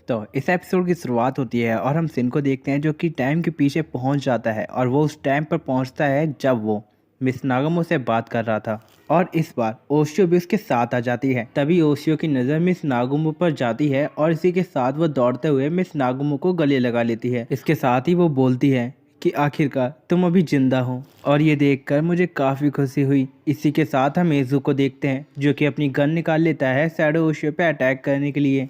तो इस एपिसोड की शुरुआत होती है और हम सिन को देखते हैं जो कि टाइम के पीछे पहुंच जाता है और वो उस टाइम पर पहुंचता है जब वो मिस नागमो से बात कर रहा था। और इस बार ओशियो भी उसके साथ आ जाती है। तभी ओशियो की नज़र मिस नागुमो पर जाती है और इसी के साथ वो दौड़ते हुए मिस नागुमो को गले लगा लेती है। इसके साथ ही वो बोलती है कि आखिरकार तुम अभी जिंदा हो, और ये देखकर मुझे काफ़ी खुशी हुई। इसी के साथ हम एजू को देखते हैं जो कि अपनी गन निकाल लेता है शैडो ओशियो पे अटैक करने के लिए,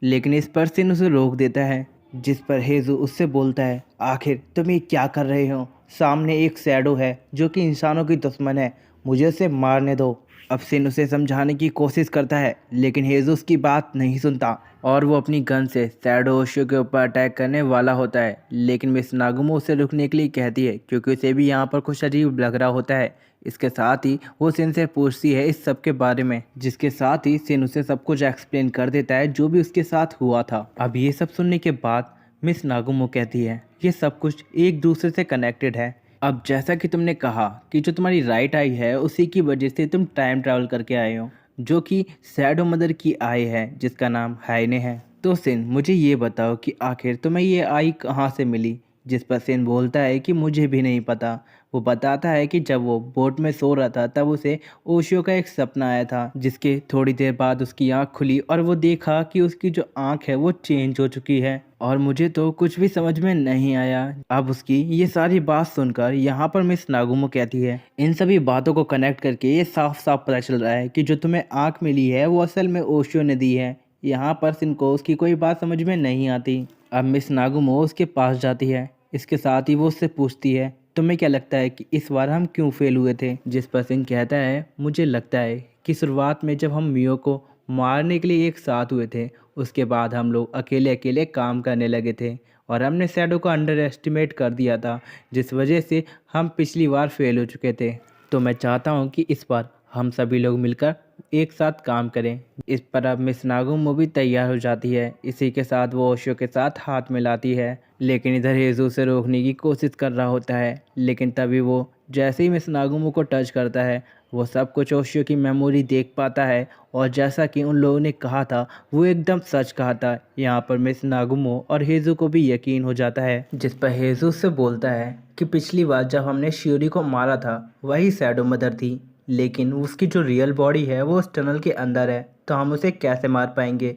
लेकिन इस पर सिन उसे रोक देता है। जिस पर हेजू उससे बोलता है, आखिर तुम ये क्या कर रहे हो? सामने एक शैडो है जो कि इंसानों की दुश्मन है, मुझे उसे मारने दो। अब सिन उसे समझाने की कोशिश करता है लेकिन हेजू उसकी बात नहीं सुनता और वो अपनी गन से शैडो ओशियो के ऊपर अटैक करने वाला होता है। लेकिन मिस नागुमो उसे रुकने के लिए कहती है क्योंकि उसे भी यहाँ पर कुछ अजीब लग रहा होता है। इसके साथ ही वो सिन से पूछती है इस सब के बारे में, जिसके साथ ही सिन उसे सब कुछ एक्सप्लेन कर देता है जो भी उसके साथ हुआ था। अब ये सब सुनने के बाद मिस नागुमो कहती है ये सब कुछ एक दूसरे से कनेक्टेड है। अब जैसा कि तुमने कहा कि जो तुम्हारी राइट आई है उसी की वजह से तुम टाइम ट्रैवल करके आए हो, जो कि शैडो मदर की आई है जिसका नाम हाइने है। तो सिन मुझे ये बताओ कि आखिर तुम्हें ये आई कहाँ से मिली? जिस पर सिन बोलता है कि मुझे भी नहीं पता। वो बताता है कि जब वो बोट में सो रहा था तब उसे ओशियो का एक सपना आया था, जिसके थोड़ी देर बाद उसकी आंख खुली और वो देखा कि उसकी जो आंख है वो चेंज हो चुकी है। और मुझे तो कुछ भी समझ में नहीं आया। अब उसकी ये सारी बात सुनकर यहाँ पर मिस नागुमो कहती है इन सभी बातों को कनेक्ट करके ये साफ साफ पता चल रहा है कि जो तुम्हें आंख मिली है वो असल में ओशियो ने दी है। यहाँ पर सिन को उसकी कोई बात समझ में नहीं आती। अब मिस नागुमो उसके पास जाती है। इसके साथ ही वो उससे पूछती है तुम्हें क्या लगता है कि इस बार हम क्यों फेल हुए थे? जिस पर सिंह कहता है मुझे लगता है कि शुरुआत में जब हम मियो को मारने के लिए एक साथ हुए थे उसके बाद हम लोग अकेले अकेले काम करने लगे थे और हमने शैडो को अंडर एस्टिमेट कर दिया था, जिस वजह से हम पिछली बार फेल हो चुके थे। तो मैं चाहता हूँ कि इस बार हम सभी लोग मिलकर एक साथ काम करें। इस पर अब मिस नागुमो भी तैयार हो जाती है। इसी के साथ वो ओशियो के साथ हाथ मिलाती है, लेकिन इधर हेजू से रोकने की कोशिश कर रहा होता है। लेकिन तभी वो जैसे ही मिस नागुमो को टच करता है वो सब कुछ ओशियो की मेमोरी देख पाता है और जैसा कि उन लोगों ने कहा था वो एकदम सच कहा था। यहाँ पर मिस नागुमो और हेजू को भी यकीन हो जाता है। जिस पर हेजू से बोलता है कि पिछली बार जब हमने शियोरी को मारा था वही शैडो मदर थी, लेकिन उसकी जो रियल बॉडी है वो उस टनल के अंदर है, तो हम उसे कैसे मार पाएंगे?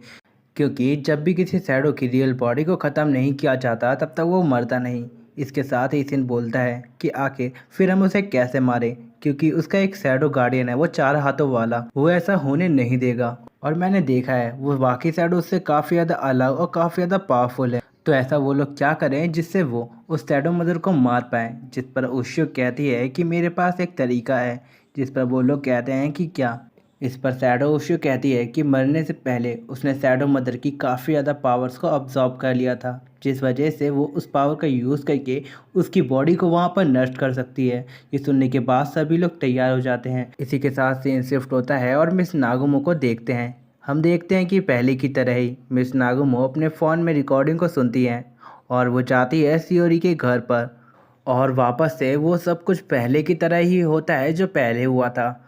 क्योंकि जब भी किसी शैडो की रियल बॉडी को ख़त्म नहीं किया जाता तब तक वो मरता नहीं। इसके साथ ही सिन बोलता है कि आखिर फिर हम उसे कैसे मारें, क्योंकि उसका एक शैडो गार्डियन है वो 4 हाथों वाला, वो ऐसा होने नहीं देगा। और मैंने देखा है वो बाकी शैडो उससे काफ़ी ज़्यादा अलग और काफ़ी ज़्यादा पावरफुल है, तो ऐसा वो लोग क्या करें जिससे वो उस शैडो मदर को मार पाएँ। जिस पर उशियो कहती है कि मेरे पास एक तरीका है। जिस पर वो लोग कहते हैं कि क्या? इस पर शैडो ओशियो कहती है कि मरने से पहले उसने शैडो मदर की काफ़ी ज़्यादा पावर्स को अब्जॉर्ब कर लिया था, जिस वजह से वो उस पावर का यूज़ करके उसकी बॉडी को वहाँ पर नष्ट कर सकती है। ये सुनने के बाद सभी लोग तैयार हो जाते हैं। इसी के साथ सीन शिफ्ट होता है और मिस नागुमो को देखते हैं। हम देखते हैं कि पहले की तरह ही मिस नागुमो अपने फ़ोन में रिकॉर्डिंग को सुनती हैं और वो जाती है शियोरी के घर पर, और वापस से वो सब कुछ पहले की तरह ही होता है जो पहले हुआ था।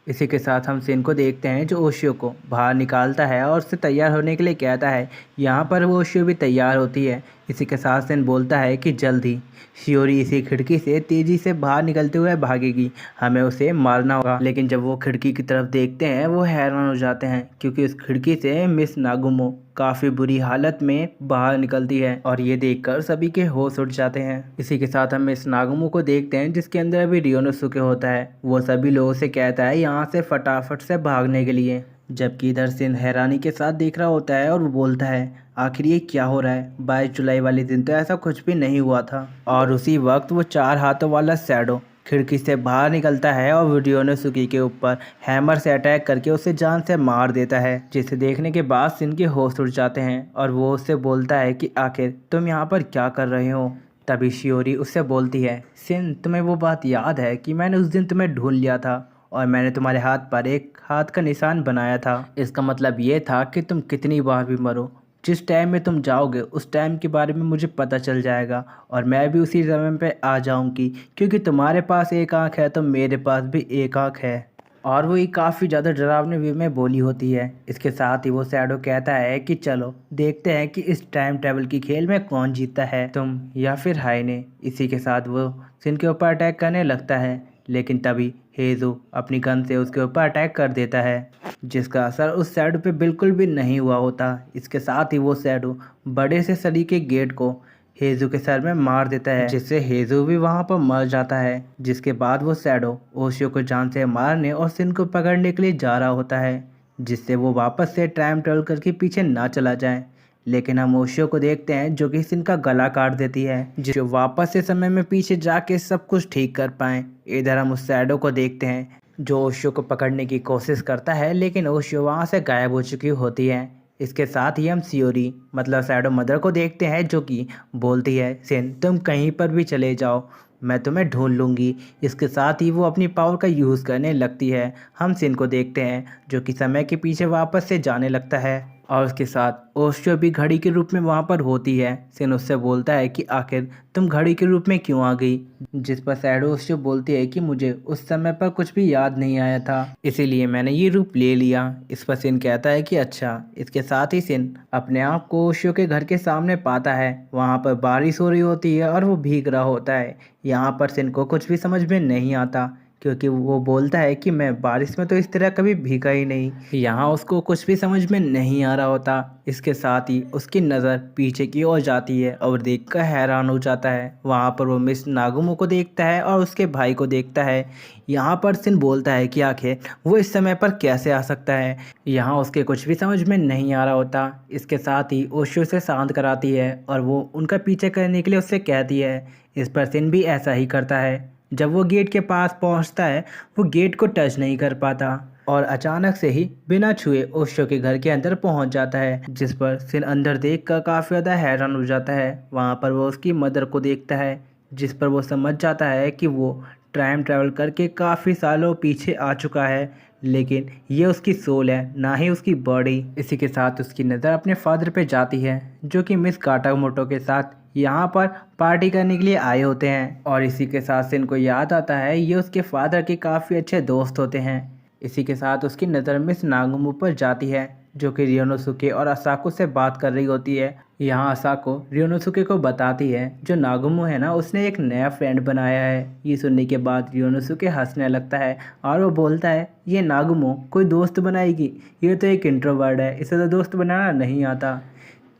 इसी के साथ हम सिन को देखते हैं जो ओशियो को बाहर निकालता है और उससे तैयार होने के लिए कहता है। यहाँ पर वो ओशियो भी तैयार होती है। इसी के साथ सिन बोलता है कि जल्द ही शियोरी इसी खिड़की से तेज़ी से बाहर निकलते हुए भागेगी, हमें उसे मारना होगा। लेकिन जब वो खिड़की की तरफ देखते हैं वो हैरान हो जाते हैं क्योंकि उस खिड़की से मिस नागुमो काफ़ी बुरी हालत में बाहर निकलती है और ये देखकर सभी के होश उड़ जाते हैं। इसी के साथ हम मिस नागुमो को देखते हैं जिसके अंदर अभी रियोनोसुके होता है। वो सभी लोगों से कहता है यहाँ से फटाफट से भागने के लिए, जबकि इधर सिन हैरानी के साथ देख रहा होता है और वो बोलता है आखिर ये क्या हो रहा है? 22 जुलाई वाले दिन तो ऐसा कुछ भी नहीं हुआ था। और उसी वक्त वो 4 हाथों वाला शैडो खिड़की से बाहर निकलता है और रियोनोसुके के ऊपर हैमर से अटैक करके उसे जान से मार देता है, जिसे देखने के बाद सिन के होश उड़ जाते हैं और वो उससे बोलता है कि आखिर तुम यहाँ पर क्या कर रहे हो? तभी शियोरी उससे बोलती है सिन तुम्हें वो बात याद है कि मैंने उस दिन तुम्हें ढूंढ लिया था और मैंने तुम्हारे हाथ पर एक हाथ का निशान बनाया था। इसका मतलब ये था कि तुम कितनी बार भी मरो, जिस टाइम में तुम जाओगे उस टाइम के बारे में मुझे पता चल जाएगा और मैं भी उसी समय पे आ जाऊंगी, क्योंकि तुम्हारे पास एक आंख है तो मेरे पास भी एक आंख है। और वो ये काफ़ी ज़्यादा डरावने वे में बोली होती है। इसके साथ ही वो शैडो कहता है कि चलो देखते हैं कि इस टाइम ट्रैवल की खेल में कौन जीतता है, तुम या फिर हाइने। इसी के साथ वो सिन के ऊपर अटैक करने लगता है, लेकिन तभी हेजो अपनी गन से उसके ऊपर अटैक कर देता है, जिसका असर उस शैडो पे बिल्कुल भी नहीं हुआ होता। इसके साथ ही वो शैडो बड़े से सली के गेट को हेजू के सर में मार देता है, जिससे हेजू भी वहां पर मर जाता है। जिसके बाद वो शैडो ओशियो को जान से मारने और सिन को पकड़ने के लिए जा रहा होता है, जिससे वो वापस से टाइम ट्रेवल करके पीछे ना चला जाए। लेकिन हम ओशियो को देखते हैं जो कि सिन का गला काट देती है, जो वापस से समय में पीछे जाके सब कुछ ठीक कर पाए। इधर हम उस शैडो को देखते हैं जो ओशियो को पकड़ने की कोशिश करता है, लेकिन ओशियो वहाँ से गायब हो चुकी होती है। इसके साथ ही हम सियोरी मतलब शैडो मदर को देखते हैं जो कि बोलती है, सिन तुम कहीं पर भी चले जाओ, मैं तुम्हें ढूंढ लूँगी। इसके साथ ही वो अपनी पावर का यूज़ करने लगती है। हम सिन को देखते हैं जो कि समय के पीछे वापस से जाने लगता है, और उसके साथ ओशियो भी घड़ी के रूप में वहाँ पर होती है। सिन उससे बोलता है कि आखिर तुम घड़ी के रूप में क्यों आ गई, जिस पर शैडो ओशियो बोलती है कि मुझे उस समय पर कुछ भी याद नहीं आया था, इसीलिए मैंने ये रूप ले लिया। इस पर सिन कहता है कि अच्छा। इसके साथ ही सिन अपने आप को ओशियो के घर के सामने पाता है। वहाँ पर बारिश हो रही होती है और वो भीग रहा होता है। यहाँ पर सिन को कुछ भी समझ में नहीं आता, क्योंकि वो बोलता है कि मैं बारिश में तो इस तरह कभी भीगा ही नहीं। यहाँ उसको कुछ भी समझ में नहीं आ रहा होता। इसके साथ ही उसकी नज़र पीछे की ओर जाती है और देखकर हैरान हो जाता है। वहाँ पर वो मिस नागुमो को देखता है और उसके भाई को देखता है। यहाँ पर सिन बोलता है कि आखिर वो इस समय पर कैसे आ सकता है। यहाँ उसके कुछ भी समझ में नहीं आ रहा होता। इसके साथ ही ओशियो से शांत कराती है और वो उनका पीछे करने के लिए उससे कहती है। इस पर सिन भी ऐसा ही करता है। जब वो गेट के पास पहुंचता है, वो गेट को टच नहीं कर पाता और अचानक से ही बिना छुए ओशियो के घर के अंदर पहुंच जाता है, जिस पर सिन अंदर देखकर काफ़ी ज़्यादा हैरान हो जाता है। वहां पर वो उसकी मदर को देखता है, जिस पर वो समझ जाता है कि वो टाइम ट्रैवल करके काफ़ी सालों पीछे आ चुका है, लेकिन ये उसकी सोल है, ना ही उसकी बॉडी। इसी के साथ उसकी नज़र अपने फादर पे जाती है, जो कि मिस काटामोटो के साथ यहाँ पर पार्टी करने के लिए आए होते हैं। और इसी के साथ सिन को याद आता है ये उसके फादर के काफ़ी अच्छे दोस्त होते हैं। इसी के साथ उसकी नज़र मिस नागुमो पर जाती है, जो कि रियोनोसुके और असाको से बात कर रही होती है। यहाँ असाको रियोनोसुके को बताती है जो नागुमो है ना, उसने एक नया फ्रेंड बनाया है। ये सुनने के बाद रियोनोसुके हंसने लगता है और वो बोलता है ये नागुमो कोई दोस्त बनाएगी, ये तो एक इंट्रोवर्ट है, इसे तो दोस्त बनाना नहीं आता।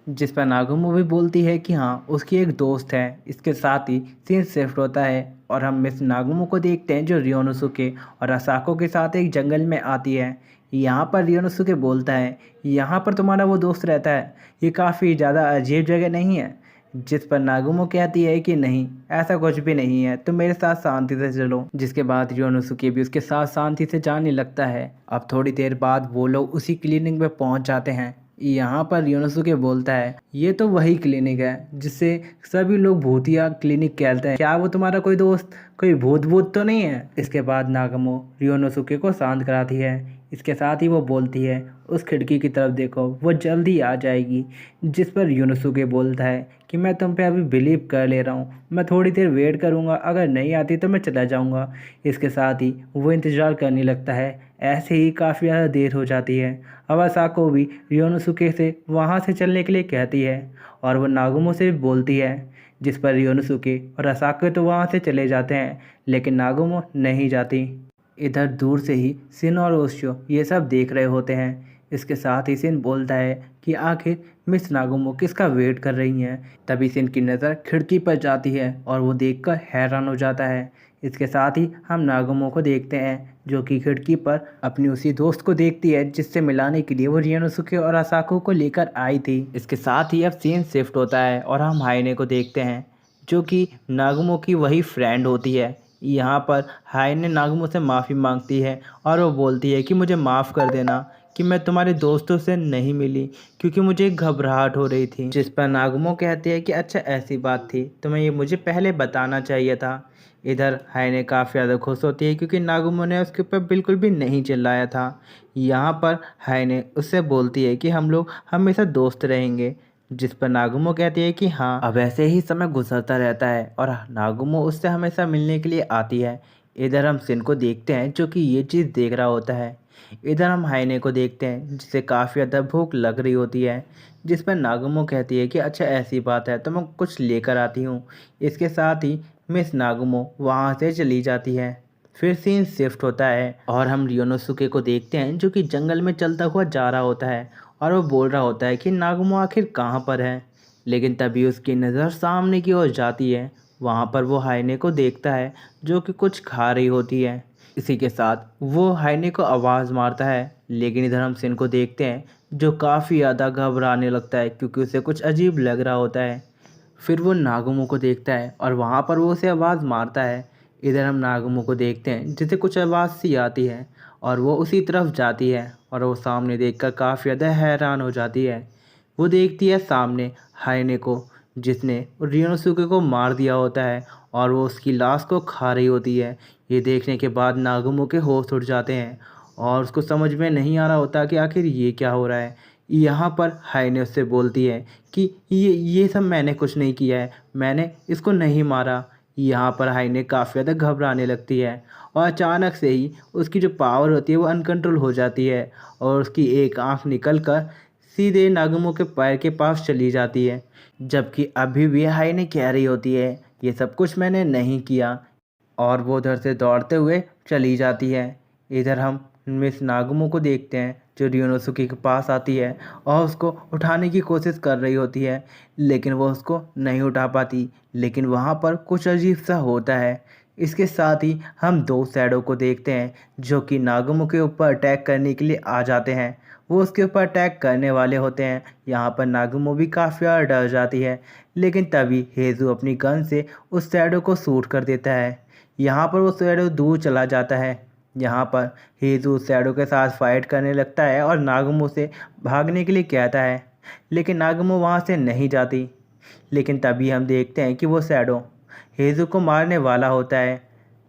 जिस पर नागुमो भी बोलती है कि हाँ उसकी एक दोस्त है। इसके साथ ही सीन शिफ्ट होता है और हम मिस नागुमो को देखते हैं जो रियोनोसुके और असाको के साथ एक जंगल में आती है। यहाँ पर रियोनोसुके बोलता है यहाँ पर तुम्हारा वो दोस्त रहता है, ये काफ़ी ज़्यादा अजीब जगह नहीं है। जिस पर नागुमो कहती है कि नहीं ऐसा कुछ भी नहीं है, तुम मेरे साथ शांति से चलो। जिसके बाद रियोनोसुके भी उसके साथ शांति से जाने लगता है। अब थोड़ी देर बाद वो लोग उसी क्लिनिक में पहुंच जाते हैं। यहाँ पर रियोनोसुके बोलता है ये तो वही क्लिनिक है जिससे सभी लोग भूतिया क्लिनिक कहते हैं, क्या वो तुम्हारा कोई दोस्त कोई भूत तो नहीं है। इसके बाद नागुमो रियोनोसुके को शांत कराती है। इसके साथ ही वो बोलती है उस खिड़की की तरफ देखो, वो जल्दी आ जाएगी। जिस पर रियोनोसुके बोलता है कि मैं तुम पे अभी बिलीव कर ले रहा हूँ, मैं थोड़ी देर वेट करूँगा, अगर नहीं आती तो मैं चला जाऊँगा। इसके साथ ही वो इंतज़ार करने लगता है। ऐसे ही काफ़ी ज़्यादा देर हो जाती है। अब असाको भी रियोनोसुके से वहाँ से चलने के लिए कहती है और वो नागुमो से भी बोलती है, जिस पर रियोनोसुके और असाको तो वहाँ से चले जाते हैं, लेकिन नागुमो नहीं जाती। इधर दूर से ही सिन और ओशियो ये सब देख रहे होते हैं। इसके साथ ही सिन बोलता है कि आखिर मिस नागुमो किसका वेट कर रही हैं। तभी सिन की नज़र खिड़की पर जाती है और वो देखकर हैरान हो जाता है। इसके साथ ही हम नागुमो को देखते हैं जो कि खिड़की पर अपनी उसी दोस्त को देखती है जिससे मिलाने के लिए वो रियोनोसुके और असाको को लेकर आई थी। इसके साथ ही अब सीन शिफ्ट होता है और हम हाइने को देखते हैं जो कि नागुमो की वही फ्रेंड होती है। यहाँ पर हाइने नागुमो से माफ़ी मांगती है और वो बोलती है कि मुझे माफ़ कर देना कि मैं तुम्हारे दोस्तों से नहीं मिली क्योंकि मुझे घबराहट हो रही थी। जिस पर नागुमो कहती है कि अच्छा ऐसी बात थी, तुम्हें ये मुझे पहले बताना चाहिए था। इधर हाइने काफ़ी ज़्यादा खुश होती है क्योंकि नागुमो ने उसके ऊपर बिल्कुल भी नहीं चिल्लाया था। यहाँ पर हाइने उससे बोलती है कि हम लोग हमेशा दोस्त रहेंगे। जिस पर नागुमो कहती है कि हाँ अब ऐसे ही समय गुजरता रहता है और नागुमो उससे हमेशा मिलने के लिए आती है। इधर हम सिन को देखते हैं जो कि ये चीज़ देख रहा होता है। इधर हम हाइने को देखते हैं जिसे काफ़ी ज़्यादा भूख लग रही होती है, जिस पर नागुमो कहती है कि अच्छा ऐसी बात है तो मैं कुछ लेकर आती हूँ। इसके साथ ही मिस नागुमो वहाँ से चली जाती है। फिर सीन शिफ्ट होता है और हम रियोनोसुके को देखते हैं जो कि जंगल में चलता हुआ जा रहा होता है और वो बोल रहा होता है कि नागुमो आखिर कहाँ पर है। लेकिन तभी उसकी नज़र सामने की ओर जाती है। वहाँ पर वो हाइने को देखता है जो कि कुछ खा रही होती है। इसी के साथ वो हाइने को आवाज़ मारता है, लेकिन इधर हम सिन को देखते हैं जो काफ़ी ज़्यादा घबराने लगता है क्योंकि उसे कुछ अजीब लग रहा होता है। फिर वो नागुमो को देखता है और वहाँ पर वो उसे आवाज़ मारता है। इधर हम नागुमो को देखते हैं जिसे कुछ आवाज़ सी आती है और वो उसी तरफ जाती है और वो सामने देखकर काफ़ी ज़्यादा हैरान हो जाती है। वो देखती है सामने हाइने को जिसने रियोनोसुके को मार दिया होता है और वो उसकी लाश को खा रही होती है। ये देखने के बाद नागुमो के होश उड़ जाते हैं और उसको समझ में नहीं आ रहा होता कि आखिर ये क्या हो रहा है। यहाँ पर हाइने उससे बोलती है कि ये सब मैंने कुछ नहीं किया है, मैंने इसको नहीं मारा। यहाँ पर हाइने काफ़ी ज़्यादा घबराने लगती है और अचानक से ही उसकी जो पावर होती है वो अनकंट्रोल हो जाती है और उसकी एक आँख निकल कर सीधे नागुमो के पैर के पास चली जाती है। जबकि अभी भी हाइने कह रही होती है ये सब कुछ मैंने नहीं किया और वो उधर से दौड़ते हुए चली जाती है। इधर हम मिस नागुमो को देखते हैं जो रियोनोसुके के पास आती है और उसको उठाने की कोशिश कर रही होती है, लेकिन वो उसको नहीं उठा पाती। लेकिन वहाँ पर कुछ अजीब सा होता है। इसके साथ ही हम दो शैडो को देखते हैं जो कि नागुमो के ऊपर अटैक करने के लिए आ जाते हैं। वो उसके ऊपर अटैक करने वाले होते हैं। यहाँ पर नागुमो भी काफ़ी ज़्यादा डर जाती है, लेकिन तभी हेज़ू अपनी गन से उस शैडो को शूट कर देता है। यहाँ पर वो शैडो दूर चला जाता है। यहाँ पर हेज़ू शैडो के साथ फाइट करने लगता है और नागुमो से भागने के लिए कहता है, लेकिन नागुमो वहाँ से नहीं जाती। लेकिन तभी हम देखते हैं कि वो शैडो हेज़ू को मारने वाला होता है,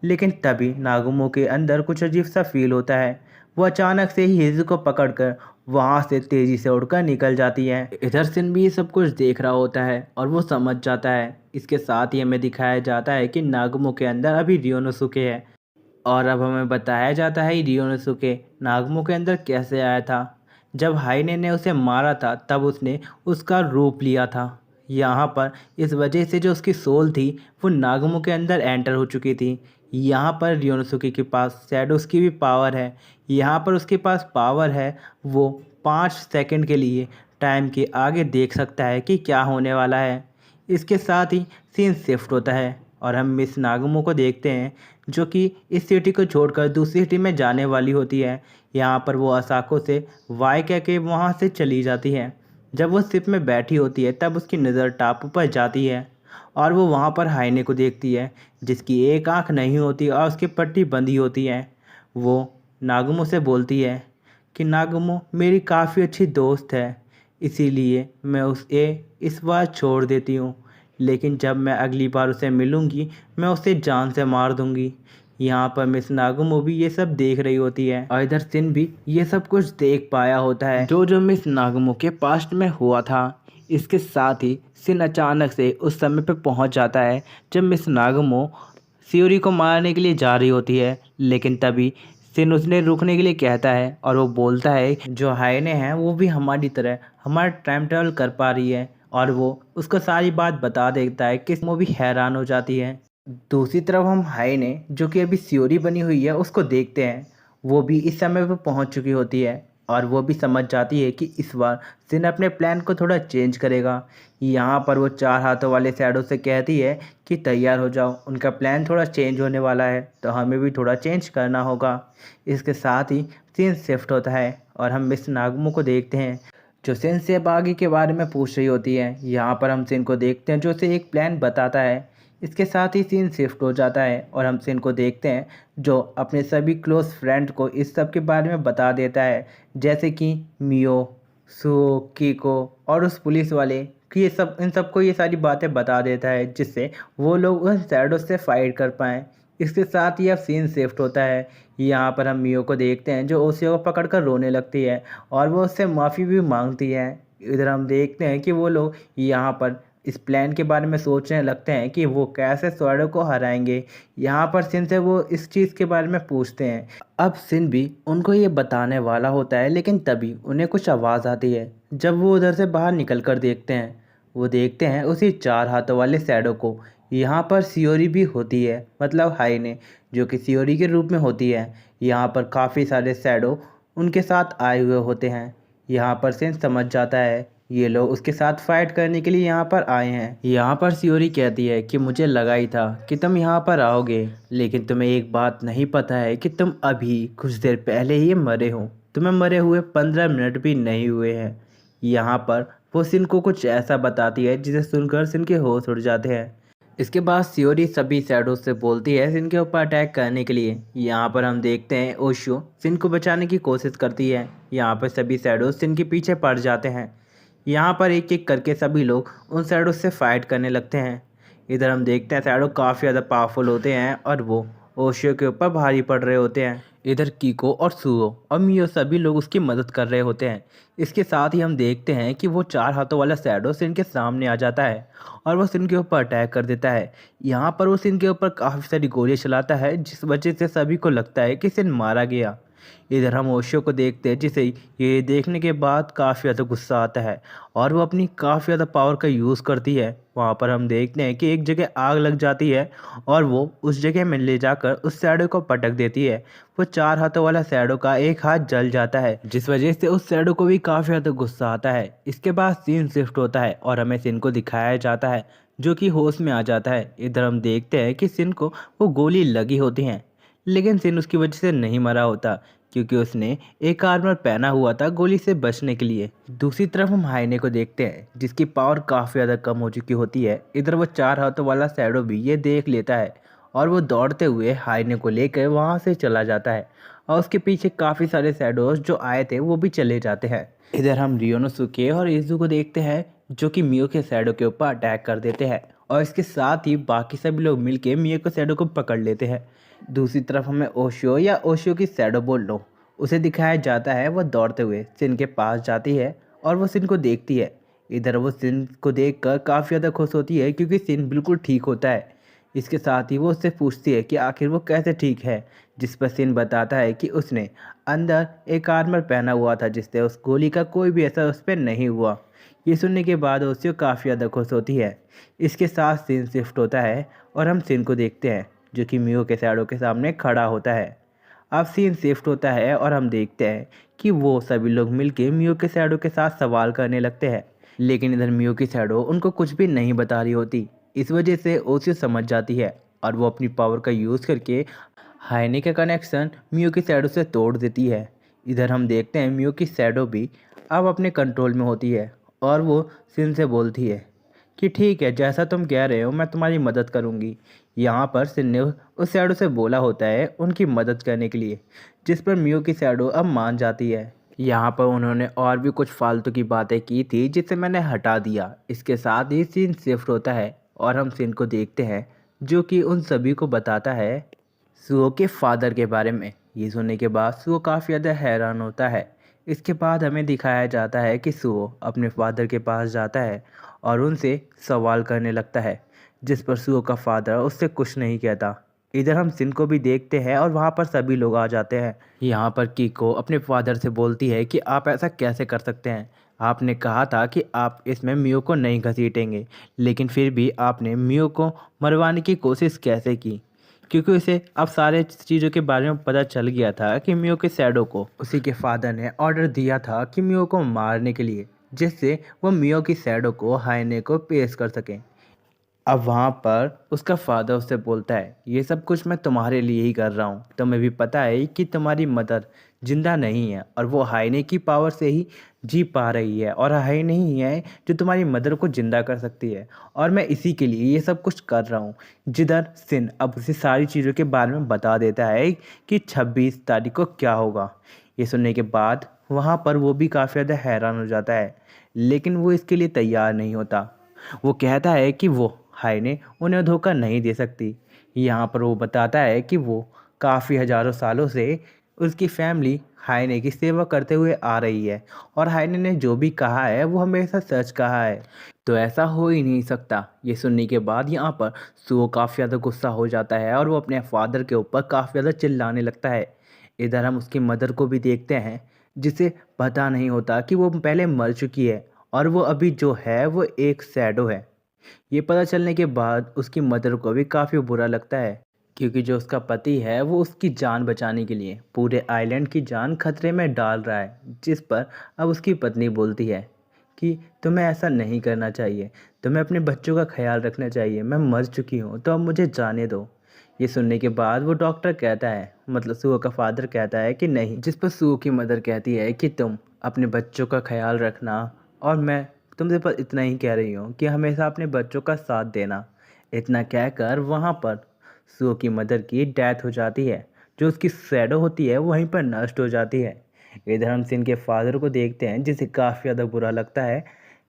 लेकिन तभी नागुमो के अंदर कुछ अजीब सा फील होता है। वो अचानक से ही हेज़ू को पकड़कर वहाँ से तेज़ी से उड़कर निकल जाती है। इधर सिन भी ये सब कुछ देख रहा होता है और वो समझ जाता है। इसके साथ ही हमें दिखाया जाता है कि नागुमो के अंदर अभी रियोनोसुके है और अब हमें बताया जाता है रियोनोसुके नागुमो के अंदर कैसे आया था। जब हाइने ने उसे मारा था तब उसने उसका रूप लिया था। यहाँ पर इस वजह से जो उसकी सोल थी वो नागुमो के अंदर एंटर हो चुकी थी। यहाँ पर रियोनोसुके के पास शैडोस की भी पावर है। यहाँ पर उसके पास पावर है, वो 5 सेकंड के लिए टाइम के आगे देख सकता है कि क्या होने वाला है। इसके साथ ही सीन शिफ्ट होता है और हम मिस नागुमो को देखते हैं जो कि इस सिटी को छोड़कर दूसरी सिटी में जाने वाली होती है। यहाँ पर वो असाको से वाई कह के वहाँ से चली जाती है। जब वो शिप में बैठी होती है तब उसकी नज़र टापू पर जाती है और वो वहाँ पर हाइने को देखती है जिसकी एक आंख नहीं होती और उसकी पट्टी बंधी होती है। वो नागुमो से बोलती है कि नागुमो मेरी काफ़ी अच्छी दोस्त है, इसीलिए मैं उसे इस बार छोड़ देती हूँ, लेकिन जब मैं अगली बार उसे मिलूँगी मैं उसे जान से मार दूँगी। यहाँ पर मिस नागुमो भी ये सब देख रही होती है और इधर सिन भी ये सब कुछ देख पाया होता है जो जो मिस नागुमो के पास्ट में हुआ था। इसके साथ ही सिन अचानक से उस समय पे पहुंच जाता है जब मिस नागुमो सियोरी को मारने के लिए जा रही होती है, लेकिन तभी सिन उसने रुकने के लिए कहता है और वो बोलता है जो हाइने हैं वो भी हमारी तरह हमारा टाइम ट्रेवल कर पा रही है और वो उसको सारी बात बता देता है कि वो भी हैरान हो जाती है। दूसरी तरफ हम हाइने जो कि अभी सियोरी बनी हुई है उसको देखते हैं। वो भी इस समय पर पहुंच चुकी होती है और वो भी समझ जाती है कि इस बार सिन अपने प्लान को थोड़ा चेंज करेगा। यहाँ पर वो चार हाथों वाले शैडो से कहती है कि तैयार हो जाओ, उनका प्लान थोड़ा चेंज होने वाला है तो हमें भी थोड़ा चेंज करना होगा। इसके साथ ही सीन शिफ्ट होता है और हम मिस नागुमो को देखते हैं जो सिन से बागी के बारे में पूछ रही होती है। यहाँ पर हम सिन को देखते हैं जो उसे एक प्लान बताता है। इसके साथ ही सीन शिफ्ट हो जाता है और हम सिन को देखते हैं जो अपने सभी क्लोज फ्रेंड को इस सब के बारे में बता देता है, जैसे कि मियो, सुओ, कीको और उस पुलिस वाले कि ये सब इन सबको ये सारी बातें बता देता है जिससे वो लोग उन शैडो से फाइट कर पाएँ। इसके साथ ही अब सीन शिफ्ट होता है। यहाँ पर हम मियो को देखते हैं जो ओसियो को पकड़कर रोने लगती है और वो उससे माफ़ी भी मांगती है। इधर हम देखते हैं कि वो लोग यहाँ पर इस प्लान के बारे में सोचने लगते हैं कि वो कैसे स्वॉर्ड को हराएंगे। यहाँ पर सिन से वो इस चीज़ के बारे में पूछते हैं। अब सिन भी उनको ये बताने वाला होता है, लेकिन तभी उन्हें कुछ आवाज़ आती है। जब वो उधर से बाहर निकल कर देखते हैं, वो देखते हैं उसी 4 हाथों वाले शैडो को। यहाँ पर सियोरी भी होती है, मतलब हाइने, जो कि सियोरी के रूप में होती है। यहाँ पर काफ़ी सारे शैडो उनके साथ आए हुए होते हैं। यहाँ पर सिन समझ जाता है ये लोग उसके साथ फाइट करने के लिए यहाँ पर आए हैं। यहाँ पर सियोरी कहती है कि मुझे लगा ही था कि तुम यहाँ पर आओगे, लेकिन तुम्हें एक बात नहीं पता है कि तुम अभी कुछ देर पहले ही मरे हो। तुम्हें मरे हुए 15 मिनट भी नहीं हुए हैं। यहाँ पर वो सिन को कुछ ऐसा बताती है जिसे सुनकर सिन के होश उड़ जाते हैं। इसके बाद सियोरी सभी शैडो से बोलती है सिन के ऊपर अटैक करने के लिए। यहाँ पर हम देखते हैं ओशो सिन को बचाने की कोशिश करती है। यहाँ पर सभी शैडो सिन के पीछे पड़ जाते हैं। यहाँ पर एक एक करके सभी लोग उन शैडो से फाइट करने लगते हैं। इधर हम देखते हैं शैडो काफ़ी ज़्यादा पावरफुल होते हैं और वो ओशियो के ऊपर भारी पड़ रहे होते हैं। इधर कीको और सुओ और मियो सभी लोग उसकी मदद कर रहे होते हैं। इसके साथ ही हम देखते हैं कि वो 4 हाथों वाला शैडो सिन के सामने आ जाता है और वो सिन के ऊपर अटैक कर देता है। यहाँ पर वो सिन के ऊपर काफ़ी सारी गोलियाँ चलाता है, जिस वजह से सभी को लगता है कि सिन मारा गया। इधर हम ओशो को देखते हैं, जिसे ये देखने के बाद काफ़ी ज़्यादा गुस्सा आता है और वो अपनी काफ़ी ज़्यादा पावर का यूज़ करती है। वहाँ पर हम देखते हैं कि एक जगह आग लग जाती है और वो उस जगह में ले जाकर उस शैडो को पटक देती है। वो 4 हाथों वाला शैडो का एक हाथ जल जाता है, जिस वजह से उस शैडो को भी काफ़ी ज़्यादा गुस्सा आता है। इसके बाद सीन शिफ्ट होता है और हमें सिन को दिखाया जाता है, जो कि होश में आ जाता है। इधर हम देखते हैं कि सिन को वो गोली लगी होती हैं, लेकिन सिन उसकी वजह से नहीं मरा होता, क्योंकि उसने एक आर्मर पहना हुआ था गोली से बचने के लिए। दूसरी तरफ हम हाइने को देखते हैं, जिसकी पावर काफ़ी ज़्यादा कम हो चुकी होती है। इधर वो 4 हाथों वाला शैडो भी ये देख लेता है और वो दौड़ते हुए हाइने को लेकर वहाँ से चला जाता है और उसके पीछे काफ़ी सारे शैडोज जो आए थे वो भी चले जाते हैं। इधर हम रियोनोसुके और इज़ू को देखते हैं, जो कि मियो के शैडो के ऊपर अटैक कर देते हैं और इसके साथ ही बाकी सभी लोग मिलके मियो के शैडो को पकड़ लेते हैं। दूसरी तरफ हमें ओशियो या ओशियो की शैडो बोल लो, उसे दिखाया जाता है। वह दौड़ते हुए सिन के पास जाती है और वो सिन को देखती है। इधर वो सिन को देखकर काफ़ी ज़्यादा खुश होती है, क्योंकि सिन बिल्कुल ठीक होता है। इसके साथ ही वो उससे पूछती है कि आखिर वो कैसे ठीक है, जिस पर सिन बताता है कि उसने अंदर एक आर्मर पहना हुआ था, जिससे उस गोली का कोई भी असर उस पर नहीं हुआ। ये सुनने के बाद ओशियो काफ़ी ज़्यादा खुश होती है। इसके साथ सीन शिफ्ट होता है और हम सिन को देखते हैं, जो कि मियो के शैडो के सामने खड़ा होता है। अब सीन शिफ्ट होता है और हम देखते हैं कि वो सभी लोग मिलके मियो के शैडो के साथ सवाल करने लगते हैं, लेकिन इधर मियो की शैडो उनको कुछ भी नहीं बता रही होती। इस वजह से ओशियो समझ जाती है और वो अपनी पावर का यूज़ करके हाइने का कनेक्शन मियो की शैडो से तोड़ देती है। इधर हम देखते हैं मियो की शैडो भी अब अपने कंट्रोल में होती है और वो सिन से बोलती है कि ठीक है, जैसा तुम कह रहे हो मैं तुम्हारी मदद करूंगी। यहाँ पर सिन ने उस शैडो से बोला होता है उनकी मदद करने के लिए, जिस पर मियो की शैडो अब मान जाती है। यहाँ पर उन्होंने और भी कुछ फालतू की बातें की थी, जिसे मैंने हटा दिया। इसके साथ ही सीन शिफ्ट होता है और हम सिन को देखते हैं, जो कि उन सभी को बताता है सुओ के फादर के बारे में। ये सुनने के बाद सुओ काफ़ी ज़्यादा हैरान होता है। इसके बाद हमें दिखाया जाता है कि सुओ अपने फादर के पास जाता है और उनसे सवाल करने लगता है, जिस पर सुओ का फादर उससे कुछ नहीं कहता। इधर हम सिन को भी देखते हैं और वहाँ पर सभी लोग आ जाते हैं। यहाँ पर कीको अपने फादर से बोलती है कि आप ऐसा कैसे कर सकते हैं, आपने कहा था कि आप इसमें मियो को नहीं घसीटेंगे, लेकिन फिर भी आपने मियो को मरवाने की कोशिश कैसे की, क्योंकि उसे अब सारे चीज़ों के बारे में पता चल गया था कि मियो के शैडो को उसी के फादर ने ऑर्डर दिया था कि मियो को मारने के लिए, जिससे वो मियो की शैडो को हाइने को पेश कर सकें। अब वहाँ पर उसका फादर उससे बोलता है ये सब कुछ मैं तुम्हारे लिए ही कर रहा हूँ, तुम्हें भी पता है कि तुम्हारी मदर जिंदा नहीं है और वो हाइने की पावर से ही जी पा रही है, और हाइने ही है जो तुम्हारी मदर को जिंदा कर सकती है, और मैं इसी के लिए ये सब कुछ कर रहा हूँ। जिधर सिन अब उसे सारी चीज़ों के बारे में बता देता है कि 26 तारीख को क्या होगा। ये सुनने के बाद वहाँ पर वो भी काफ़ी ज़्यादा हैरान हो जाता है, लेकिन वो इसके लिए तैयार नहीं होता। वो कहता है कि वो हाइने उन्हें धोखा नहीं दे सकती। यहाँ पर वो बताता है कि वो काफ़ी हज़ारों सालों से उसकी फैमिली हाइने की सेवा करते हुए आ रही है और हाइने ने जो भी कहा है वो हमेशा सच कहा है। तो ऐसा हो ही नहीं सकता। ये सुनने के बाद यहाँ पर सुओ काफ़ी ज़्यादा गुस्सा हो जाता है और वो अपने फादर के ऊपर काफ़ी ज़्यादा चिल्लाने लगता है। इधर हम उसकी मदर को भी देखते हैं, जिसे पता नहीं होता कि वो पहले मर चुकी है और वो अभी जो है वो एक शैडो है। ये पता चलने के बाद उसकी मदर को भी काफ़ी बुरा लगता है, क्योंकि जो उसका पति है वो उसकी जान बचाने के लिए पूरे आइलैंड की जान खतरे में डाल रहा है। जिस पर अब उसकी पत्नी बोलती है कि तुम्हें ऐसा नहीं करना चाहिए, तुम्हें अपने बच्चों का ख्याल रखना चाहिए, मैं मर चुकी हूँ तो अब मुझे जाने दो। ये सुनने के बाद वो डॉक्टर कहता है, मतलब सुओ का फादर कहता है कि नहीं, जिस पर सुओ की मदर कहती है कि तुम अपने बच्चों का ख्याल रखना और मैं तुमसे बस इतना ही कह रही हूँ कि हमेशा अपने बच्चों का साथ देना। इतना कहकर वहाँ पर सुओ की मदर की डेथ हो जाती है। जो उसकी शैडो होती है वो वहीं पर नष्ट हो जाती है। इधर हम सिन के फादर को देखते हैं, जिसे काफ़ी ज़्यादा बुरा लगता है,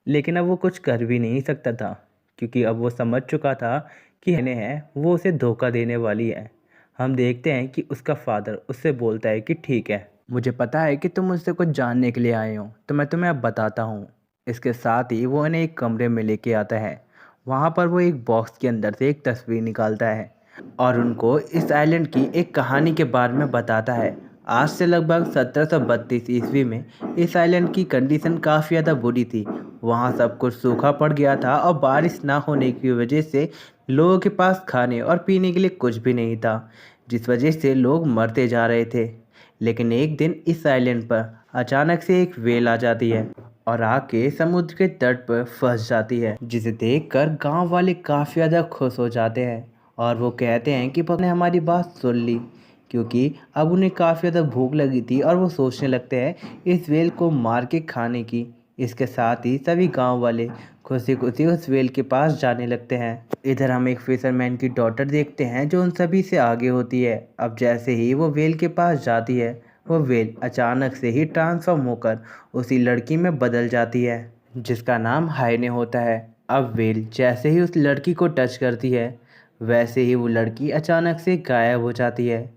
लेकिन अब वो कुछ कर भी नहीं सकता था, क्योंकि अब वो समझ चुका था कि हने है वो उसे धोखा देने वाली है। हम देखते हैं कि उसका फादर उससे बोलता है कि ठीक है, मुझे पता है कि तुम मुझसे कुछ जानने के लिए आए हो, तो मैं तुम्हें अब बताता हूँ। इसके साथ ही वो इन्हें एक कमरे में लेके आता है। वहाँ पर वो एक बॉक्स के अंदर से एक तस्वीर निकालता है और उनको इस आइलैंड की एक कहानी के बारे में बताता है। आज से लगभग 1732 ईस्वी में इस आइलैंड की कंडीशन काफ़ी ज़्यादा बुरी थी। वहाँ सब कुछ सूखा पड़ गया था और बारिश ना होने की वजह से लोगों के पास खाने और पीने के लिए कुछ भी नहीं था, जिस वजह से लोग मरते जा रहे थे। लेकिन एक दिन इस आइलैंड पर अचानक से एक व्हेल आ जाती है और आके समुद्र के तट पर फंस जाती है, जिसे देखकर गांव वाले काफ़ी ज़्यादा खुश हो जाते हैं और वो कहते हैं कि पता ने हमारी बात सुन ली, क्योंकि अब उन्हें काफ़ी ज़्यादा भूख लगी थी और वो सोचने लगते हैं इस व्हेल को मार के खाने की। इसके साथ ही सभी गांव वाले खुशी खुशी उस व्हेल के पास जाने लगते हैं। इधर हम एक फिशरमैन की डॉटर देखते हैं जो उन सभी से आगे होती है। अब जैसे ही वो व्हेल के पास जाती है, वो व्हेल अचानक से ही ट्रांसफॉर्म होकर उसी लड़की में बदल जाती है, जिसका नाम हाइने होता है। अब व्हेल जैसे ही उस लड़की को टच करती है, वैसे ही वो लड़की अचानक से गायब हो जाती है।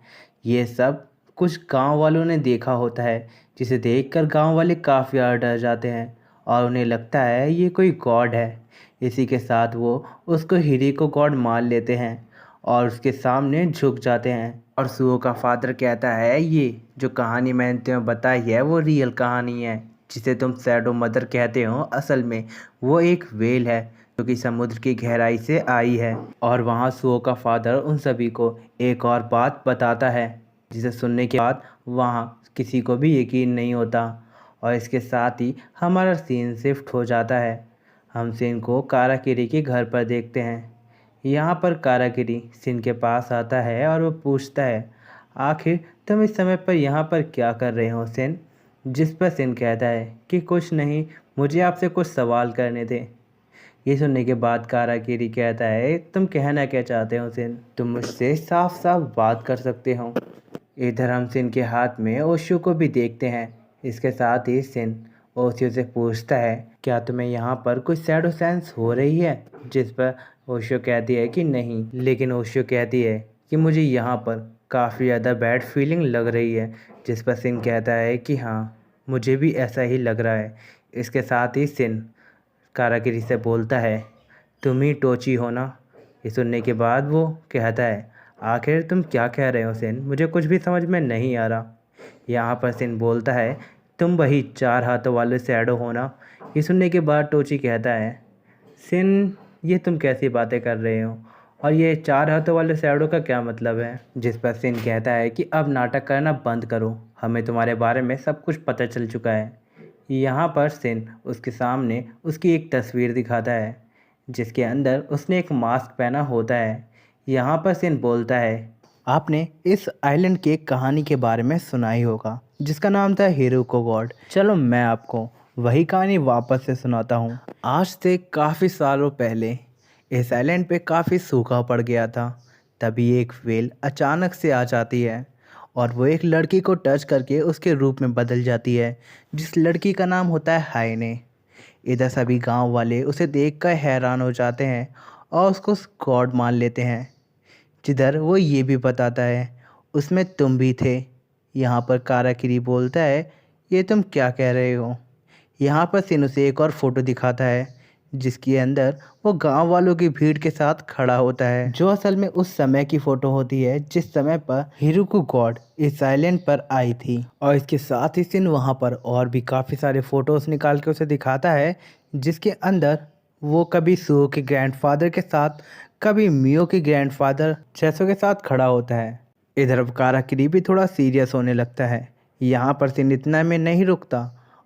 ये सब कुछ गांव वालों ने देखा होता है, जिसे देखकर गांव वाले काफ़ी ज़्यादा डर जाते हैं और उन्हें लगता है ये कोई गॉड है। इसी के साथ वो उसको हीरे को गॉड मान लेते हैं और उसके सामने झुक जाते हैं। और सुओ का फादर कहता है ये जो कहानी मैंने तुम्हें बताई है वो रियल कहानी है, जिसे तुम शैडो मदर कहते हो, असल में वो एक व्हेल है जो कि समुद्र की गहराई से आई है। और वहाँ सुओ का फादर उन सभी को एक और बात बताता है, जिसे सुनने के बाद वहाँ किसी को भी यकीन नहीं होता। और इसके साथ ही हमारा सीन शिफ्ट हो जाता है। हम सिन को काराकिरी के घर पर देखते हैं। यहाँ पर काराकिरी सिन के पास आता है और वो पूछता है, आखिर तुम इस समय पर यहाँ पर क्या कर रहे हो सिन? जिस पर सिन कहता है कि कुछ नहीं, मुझे आपसे कुछ सवाल करने थे। ये सुनने के बाद काराकिरी कहता है, तुम कहना क्या चाहते हो सिन? तुम मुझसे साफ साफ बात कर सकते हो। इधर हम सिन के हाथ में ओशो को भी देखते हैं। इसके साथ ही सिन ओशो से पूछता है, क्या तुम्हें यहाँ पर कुछ शैडो सेंस हो रही है? जिस पर ओशो कहती है कि नहीं, लेकिन ओशो कहती है कि मुझे यहाँ पर काफ़ी ज़्यादा बैड फीलिंग लग रही है। जिस पर सिन कहता है कि हाँ, मुझे भी ऐसा ही लग रहा है। इसके साथ ही सिन कारागिरी से बोलता है, तुम ही टोची हो ना? ये सुनने के बाद वो कहता है, आखिर तुम क्या कह रहे हो सिन? मुझे कुछ भी समझ में नहीं आ रहा। यहाँ पर सिन बोलता है, तुम वही 4 हाथों वाले शैडो हो ना? ये सुनने के बाद टोची कहता है, सिन ये तुम कैसी बातें कर रहे हो और ये 4 हाथों वाले शैडो का क्या मतलब है? जिस पर सिन कहता है कि अब नाटक करना बंद करो, हमें तुम्हारे बारे में सब कुछ पता चल चुका है। यहाँ पर सिन उसके सामने उसकी एक तस्वीर दिखाता है, जिसके अंदर उसने एक मास्क पहना होता है। यहाँ पर सिन बोलता है, आपने इस आइलैंड की एक कहानी के बारे में सुना ही होगा, जिसका नाम था हिरुको गॉड। चलो मैं आपको वही कहानी वापस से सुनाता हूँ। आज से काफ़ी सालों पहले इस आइलैंड पे काफ़ी सूखा पड़ गया था। तभी एक व्हेल अचानक से आ जाती है और वो एक लड़की को टच करके उसके रूप में बदल जाती है, जिस लड़की का नाम होता है हाइने। इधर सभी गांव वाले उसे देखकर हैरान हो जाते हैं और उसको गॉड मान लेते हैं। जिधर वो ये भी बताता है, उसमें तुम भी थे। यहाँ पर काराकिरी बोलता है, ये तुम क्या कह रहे हो? यहाँ पर सिन उसे एक और फोटो दिखाता है, जिसके अंदर वो गांव वालों की भीड़ के साथ खड़ा होता है, जो असल में उस समय की फोटो होती है जिस समय पर हिरुको गॉड इस आइलैंड पर आई थी। और इसके साथ ही सिन वहां पर और भी काफ़ी सारे फोटोज निकाल के उसे दिखाता है, जिसके अंदर वो कभी सुओ के ग्रैंडफादर के साथ, कभी मियो के ग्रैंडफादर चेसो के साथ खड़ा होता है। इधर अब काराकिरी भी थोड़ा सीरियस होने लगता है। यहाँ पर सिन इतना में नहीं रुकता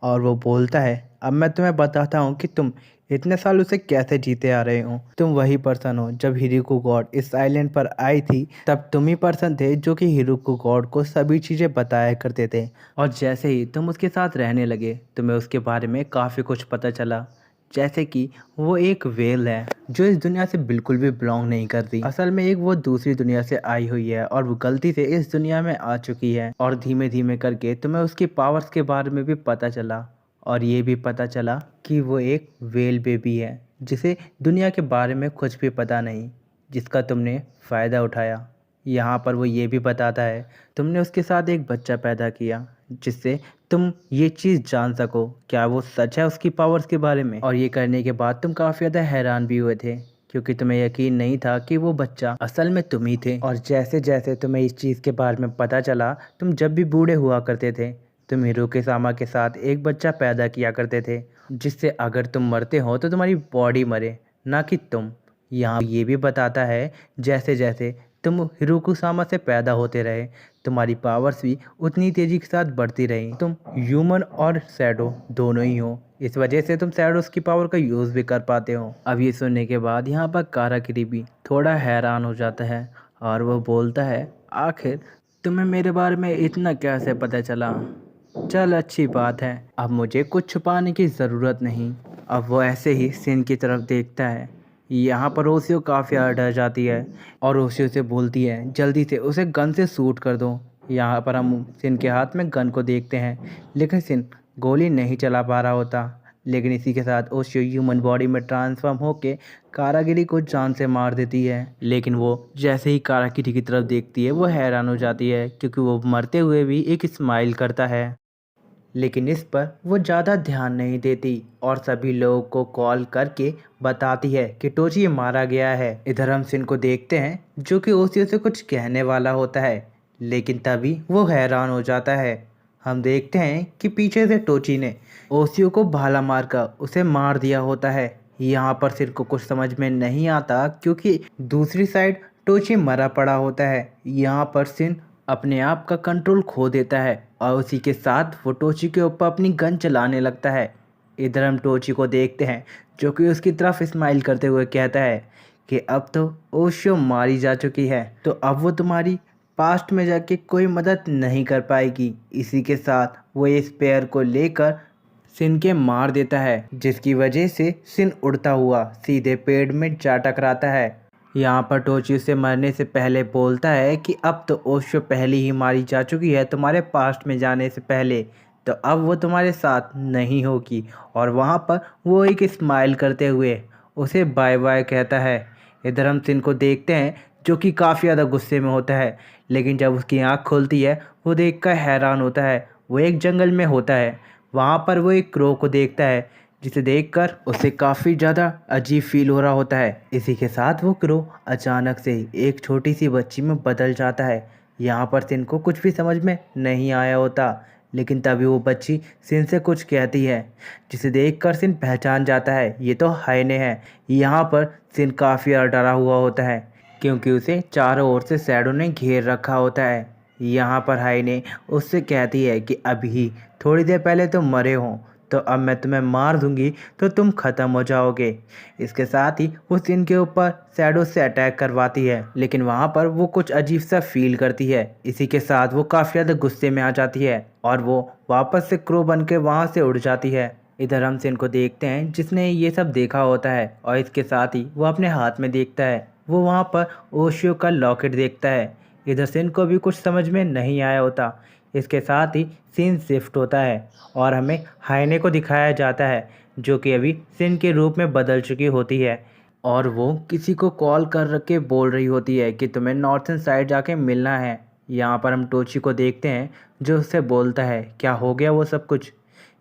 और वो बोलता है, अब मैं तुम्हें बताता हूँ कि तुम इतने सालों से कैसे जीते आ रहे हो। तुम वही पर्सन हो, जब हिरुको गॉड इस आइलैंड पर आई थी तब तुम ही पर्सन थे जो कि हिरुको गॉड को सभी चीज़ें बताया करते थे। और जैसे ही तुम उसके साथ रहने लगे तुम्हें उसके बारे में काफ़ी कुछ पता चला, जैसे कि वो एक वेल है जो इस दुनिया से बिल्कुल भी बिलोंग नहीं करती। असल में एक वो दूसरी दुनिया से आई हुई है और वो गलती से इस दुनिया में आ चुकी है। और धीमे धीमे करके तुम्हें उसकी पावर्स के बारे में भी पता चला और ये भी पता चला कि वो एक वेल बेबी है जिसे दुनिया के बारे में कुछ भी पता नहीं, जिसका तुमने फ़ायदा उठाया। यहाँ पर वो ये भी बताता है तुमने उसके साथ एक बच्चा पैदा किया जिससे तुम ये चीज़ जान सको क्या वो सच है उसकी पावर्स के बारे में। और ये करने के बाद तुम काफ़ी ज़्यादा हैरान भी हुए थे क्योंकि तुम्हें यकीन नहीं था कि वो बच्चा असल में तुम ही थे। और जैसे जैसे तुम्हें इस चीज़ के बारे में पता चला, तुम जब भी बूढ़े हुआ करते थे तुम हिरोके सामा के साथ एक बच्चा पैदा किया करते थे, जिससे अगर तुम मरते हो तो तुम्हारी बॉडी मरे, ना कि तुम। यहाँ ये भी बताता है जैसे जैसे तुम हिरोकुसामा से पैदा होते रहे तुम्हारी पावर्स भी उतनी तेजी के साथ बढ़ती रही। तुम ह्यूमन और शैडो दोनों ही हो, इस वजह से तुम शैडोज की पावर का यूज़ भी कर पाते हो। अब ये सुनने के बाद यहाँ पर काराकिरी भी थोड़ा हैरान हो जाता है और वो बोलता है, आखिर तुम्हें मेरे बारे में इतना कैसे पता चला? चल अच्छी बात है, अब मुझे कुछ छुपाने की ज़रूरत नहीं। अब वो ऐसे ही सिन की तरफ देखता है। यहाँ पर ओसियो काफ़ी डर जाती है और ओसियो से बोलती है जल्दी से उसे गन से शूट कर दो। यहाँ पर हम सिन के हाथ में गन को देखते हैं लेकिन सिन गोली नहीं चला पा रहा होता। लेकिन इसी के साथ ओशियो ह्यूमन बॉडी में ट्रांसफॉर्म होके कारागिरी को जान से मार देती है। लेकिन वो जैसे ही कारागिरी की तरफ देखती है वो हैरान हो जाती है क्योंकि वो मरते हुए भी एक स्माइल करता है। लेकिन इस पर वो ज़्यादा ध्यान नहीं देती और सभी लोगों को कॉल करके बताती है कि टोची मारा गया है। इधर हम सिन को देखते हैं जो कि ओसियो से कुछ कहने वाला होता है, लेकिन तभी वो हैरान हो जाता है। हम देखते हैं कि पीछे से टोची ने ओसियो को भाला मारकर उसे मार दिया होता है। यहाँ पर सिन को कुछ समझ में नहीं आता क्योंकि दूसरी साइड टोची मरा पड़ा होता है। यहाँ पर सिन अपने आप का कंट्रोल खो देता है और उसी के साथ वो टोची के ऊपर अपनी गन चलाने लगता है। इधर हम टोची को देखते हैं जो कि उसकी तरफ स्माइल करते हुए कहता है कि अब तो ओशियो मारी जा चुकी है तो अब वो तुम्हारी पास्ट में जाके कोई मदद नहीं कर पाएगी। इसी के साथ वो इस पेयर को लेकर सिन के मार देता है, जिसकी वजह से सिन उड़ता हुआ सीधे पेड़ में जा टकराता है। यहाँ पर टोची उसे मरने से पहले बोलता है कि अब तो ओशो पहले ही मारी जा चुकी है तुम्हारे पास्ट में जाने से पहले, तो अब वो तुम्हारे साथ नहीं होगी। और वहाँ पर वो एक स्माइल करते हुए उसे बाय बाय कहता है। इधर हम सिन को देखते हैं जो कि काफ़ी ज़्यादा गुस्से में होता है, लेकिन जब उसकी आँख खुलती है वो देखकर हैरान होता है। वो एक जंगल में होता है, वहाँ पर वो एक क्रो को देखता है जिसे देखकर उसे काफ़ी ज़्यादा अजीब फील हो रहा होता है। इसी के साथ वो क्रो अचानक से ही एक छोटी सी बच्ची में बदल जाता है। यहाँ पर सिन को कुछ भी समझ में नहीं आया होता, लेकिन तभी वो बच्ची सिन से कुछ कहती है जिसे देखकर सिन पहचान जाता है ये तो हायने है। यहाँ पर सिन काफ़ी डरा हुआ होता है क्योंकि उसे चारों ओर से शैडो ने घेर रखा होता है। यहाँ पर हायने उससे कहती है कि अभी थोड़ी देर पहले तुम मरे हो, तो अब मैं तुम्हें मार दूंगी तो तुम ख़त्म हो जाओगे। इसके साथ ही वो सिन के ऊपर शैडो से अटैक करवाती है, लेकिन वहाँ पर वो कुछ अजीब सा फील करती है। इसी के साथ वो काफ़ी ज़्यादा गुस्से में आ जाती है और वो वापस से क्रो बन के वहाँ से उड़ जाती है। इधर हम सिन को देखते हैं जिसने ये सब देखा होता है और इसके साथ ही वो अपने हाथ में देखता है, वो वहाँ पर ओशियो का लॉकेट देखता है। इधर सिन को भी कुछ समझ में नहीं आया होता। इसके साथ ही सीन शिफ्ट होता है और हमें हायने को दिखाया जाता है जो कि अभी सिन के रूप में बदल चुकी होती है और वो किसी को कॉल कर के बोल रही होती है कि तुम्हें नॉर्थन साइड जाके मिलना है। यहाँ पर हम टोची को देखते हैं जो उससे बोलता है क्या हो गया वो सब कुछ।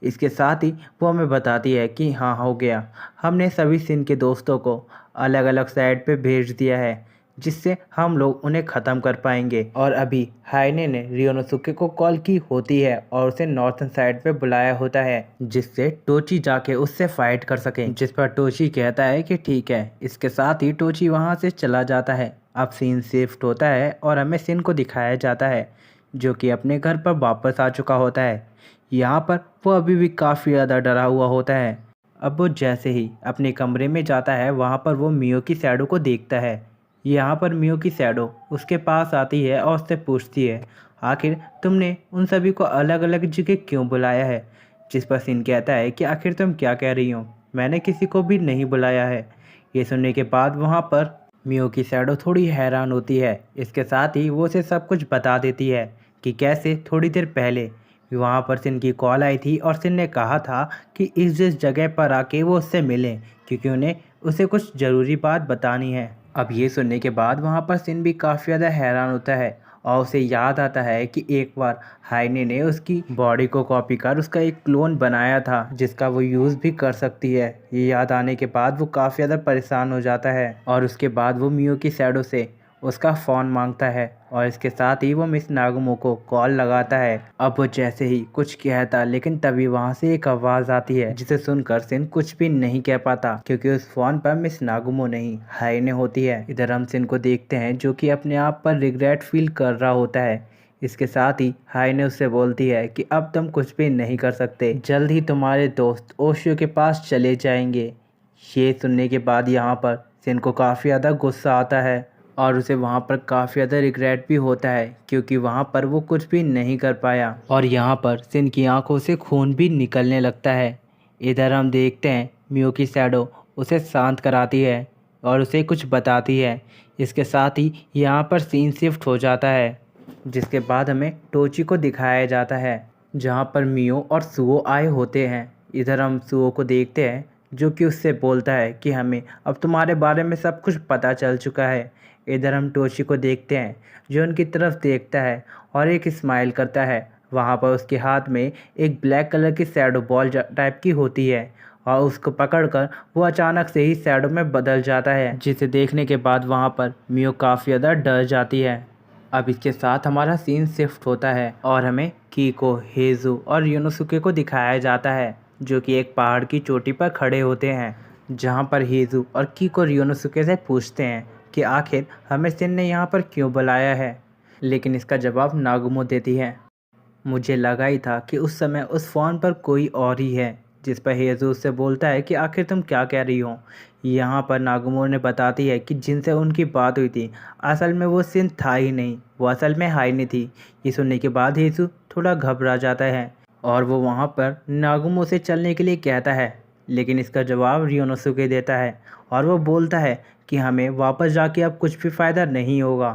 इसके साथ ही वो हमें बताती है कि हाँ हो गया, हमने सभी सिन के दोस्तों को अलग अलग साइड पे भेज दिया है जिससे हम लोग उन्हें ख़त्म कर पाएंगे। और अभी हाइने ने रियोनोसुके को कॉल की होती है और उसे नॉर्थन साइड पे बुलाया होता है जिससे टोची जाके उससे फाइट कर सके, जिस पर टोची कहता है कि ठीक है। इसके साथ ही टोची वहाँ से चला जाता है। अब सीन शिफ्ट होता है और हमें सिन को दिखाया जाता है जो कि अपने घर पर वापस आ चुका होता है। यहाँ पर वो अभी भी काफ़ी ज़्यादा डरा हुआ होता है। अब वो जैसे ही अपने कमरे में जाता है वहाँ पर वो मियो की शैडो को देखता है। यहाँ पर मियो की शैडो उसके पास आती है और उससे पूछती है आखिर तुमने उन सभी को अलग अलग जगह क्यों बुलाया है, जिस पर सिन कहता है कि आखिर तुम क्या कह रही हो, मैंने किसी को भी नहीं बुलाया है। ये सुनने के बाद वहाँ पर मियो की शैडो थोड़ी हैरान होती है। इसके साथ ही वो उसे सब कुछ बता देती है कि कैसे थोड़ी देर पहले वहाँ पर सिन की कॉल आई थी और सिन ने कहा था कि इस जिस जगह पर आके वो उससे मिलें क्योंकि उन्हें उसे कुछ ज़रूरी बात बतानी है। अब ये सुनने के बाद वहाँ पर सिन भी काफ़ी ज़्यादा हैरान होता है और उसे याद आता है कि एक बार हाइने ने उसकी बॉडी को कॉपी कर उसका एक क्लोन बनाया था जिसका वो यूज़ भी कर सकती है। ये याद आने के बाद वो काफ़ी ज़्यादा परेशान हो जाता है और उसके बाद वो मियो की शैडो से उसका फ़ोन मांगता है और इसके साथ ही वो मिस नागुमो को कॉल लगाता है। अब वो जैसे ही कुछ कहता लेकिन तभी वहाँ से एक आवाज़ आती है जिसे सुनकर सिन कुछ भी नहीं कह पाता क्योंकि उस फ़ोन पर मिस नागुमो नहीं हाइने होती है। इधर हम सिन को देखते हैं जो कि अपने आप पर रिग्रेट फील कर रहा होता है। इसके साथ ही हाइने उससे बोलती है कि अब तुम कुछ भी नहीं कर सकते, जल्द ही तुम्हारे दोस्त ओशियो के पास चले जाएंगे। ये सुनने के बाद यहाँ पर सिन को काफ़ी ज़्यादा गुस्सा आता है और उसे वहाँ पर काफ़ी ज़्यादा रिग्रेट भी होता है क्योंकि वहाँ पर वो कुछ भी नहीं कर पाया और यहाँ पर सिन की आंखों से खून भी निकलने लगता है। इधर हम देखते हैं मियो की शैडो उसे शांत कराती है और उसे कुछ बताती है। इसके साथ ही यहाँ पर सीन शिफ्ट हो जाता है जिसके बाद हमें टोची को दिखाया जाता है जहाँ पर मियो और सुओ आए होते हैं। इधर हम सुओ को देखते हैं जो कि उससे बोलता है कि हमें अब तुम्हारे बारे में सब कुछ पता चल चुका है। इधर हम टोची को देखते हैं जो उनकी तरफ देखता है और एक स्माइल करता है। वहाँ पर उसके हाथ में एक ब्लैक कलर की शैडो बॉल टाइप की होती है और उसको पकड़कर वो अचानक से ही शैडो में बदल जाता है जिसे देखने के बाद वहाँ पर मियो काफ़ी ज़्यादा डर जाती है। अब इसके साथ हमारा सीन शिफ्ट होता है और हमें कीको, हेजू और योनोसुके को दिखाया जाता है जो कि एक पहाड़ की चोटी पर खड़े होते हैं जहाँ पर हेजू और कीको योनोसुके से पूछते हैं कि आखिर हमें सिन ने यहाँ पर क्यों बुलाया है, लेकिन इसका जवाब नागुमो देती है। मुझे लगा ही था कि उस समय उस फ़ोन पर कोई और ही है, जिस पर हेजू उससे बोलता है कि आखिर तुम क्या कह रही हो। यहाँ पर नागुमो ने बताती है कि जिनसे उनकी बात हुई थी असल में वो सिन था ही नहीं, वो असल में हाइने थी। ये सुनने के बाद हेजू थोड़ा घबरा जाता है और वो वहाँ पर नागुमो से चलने के लिए कहता है, लेकिन इसका जवाब रियोनोसुके देता है और वो बोलता है कि हमें वापस जाके अब कुछ भी फ़ायदा नहीं होगा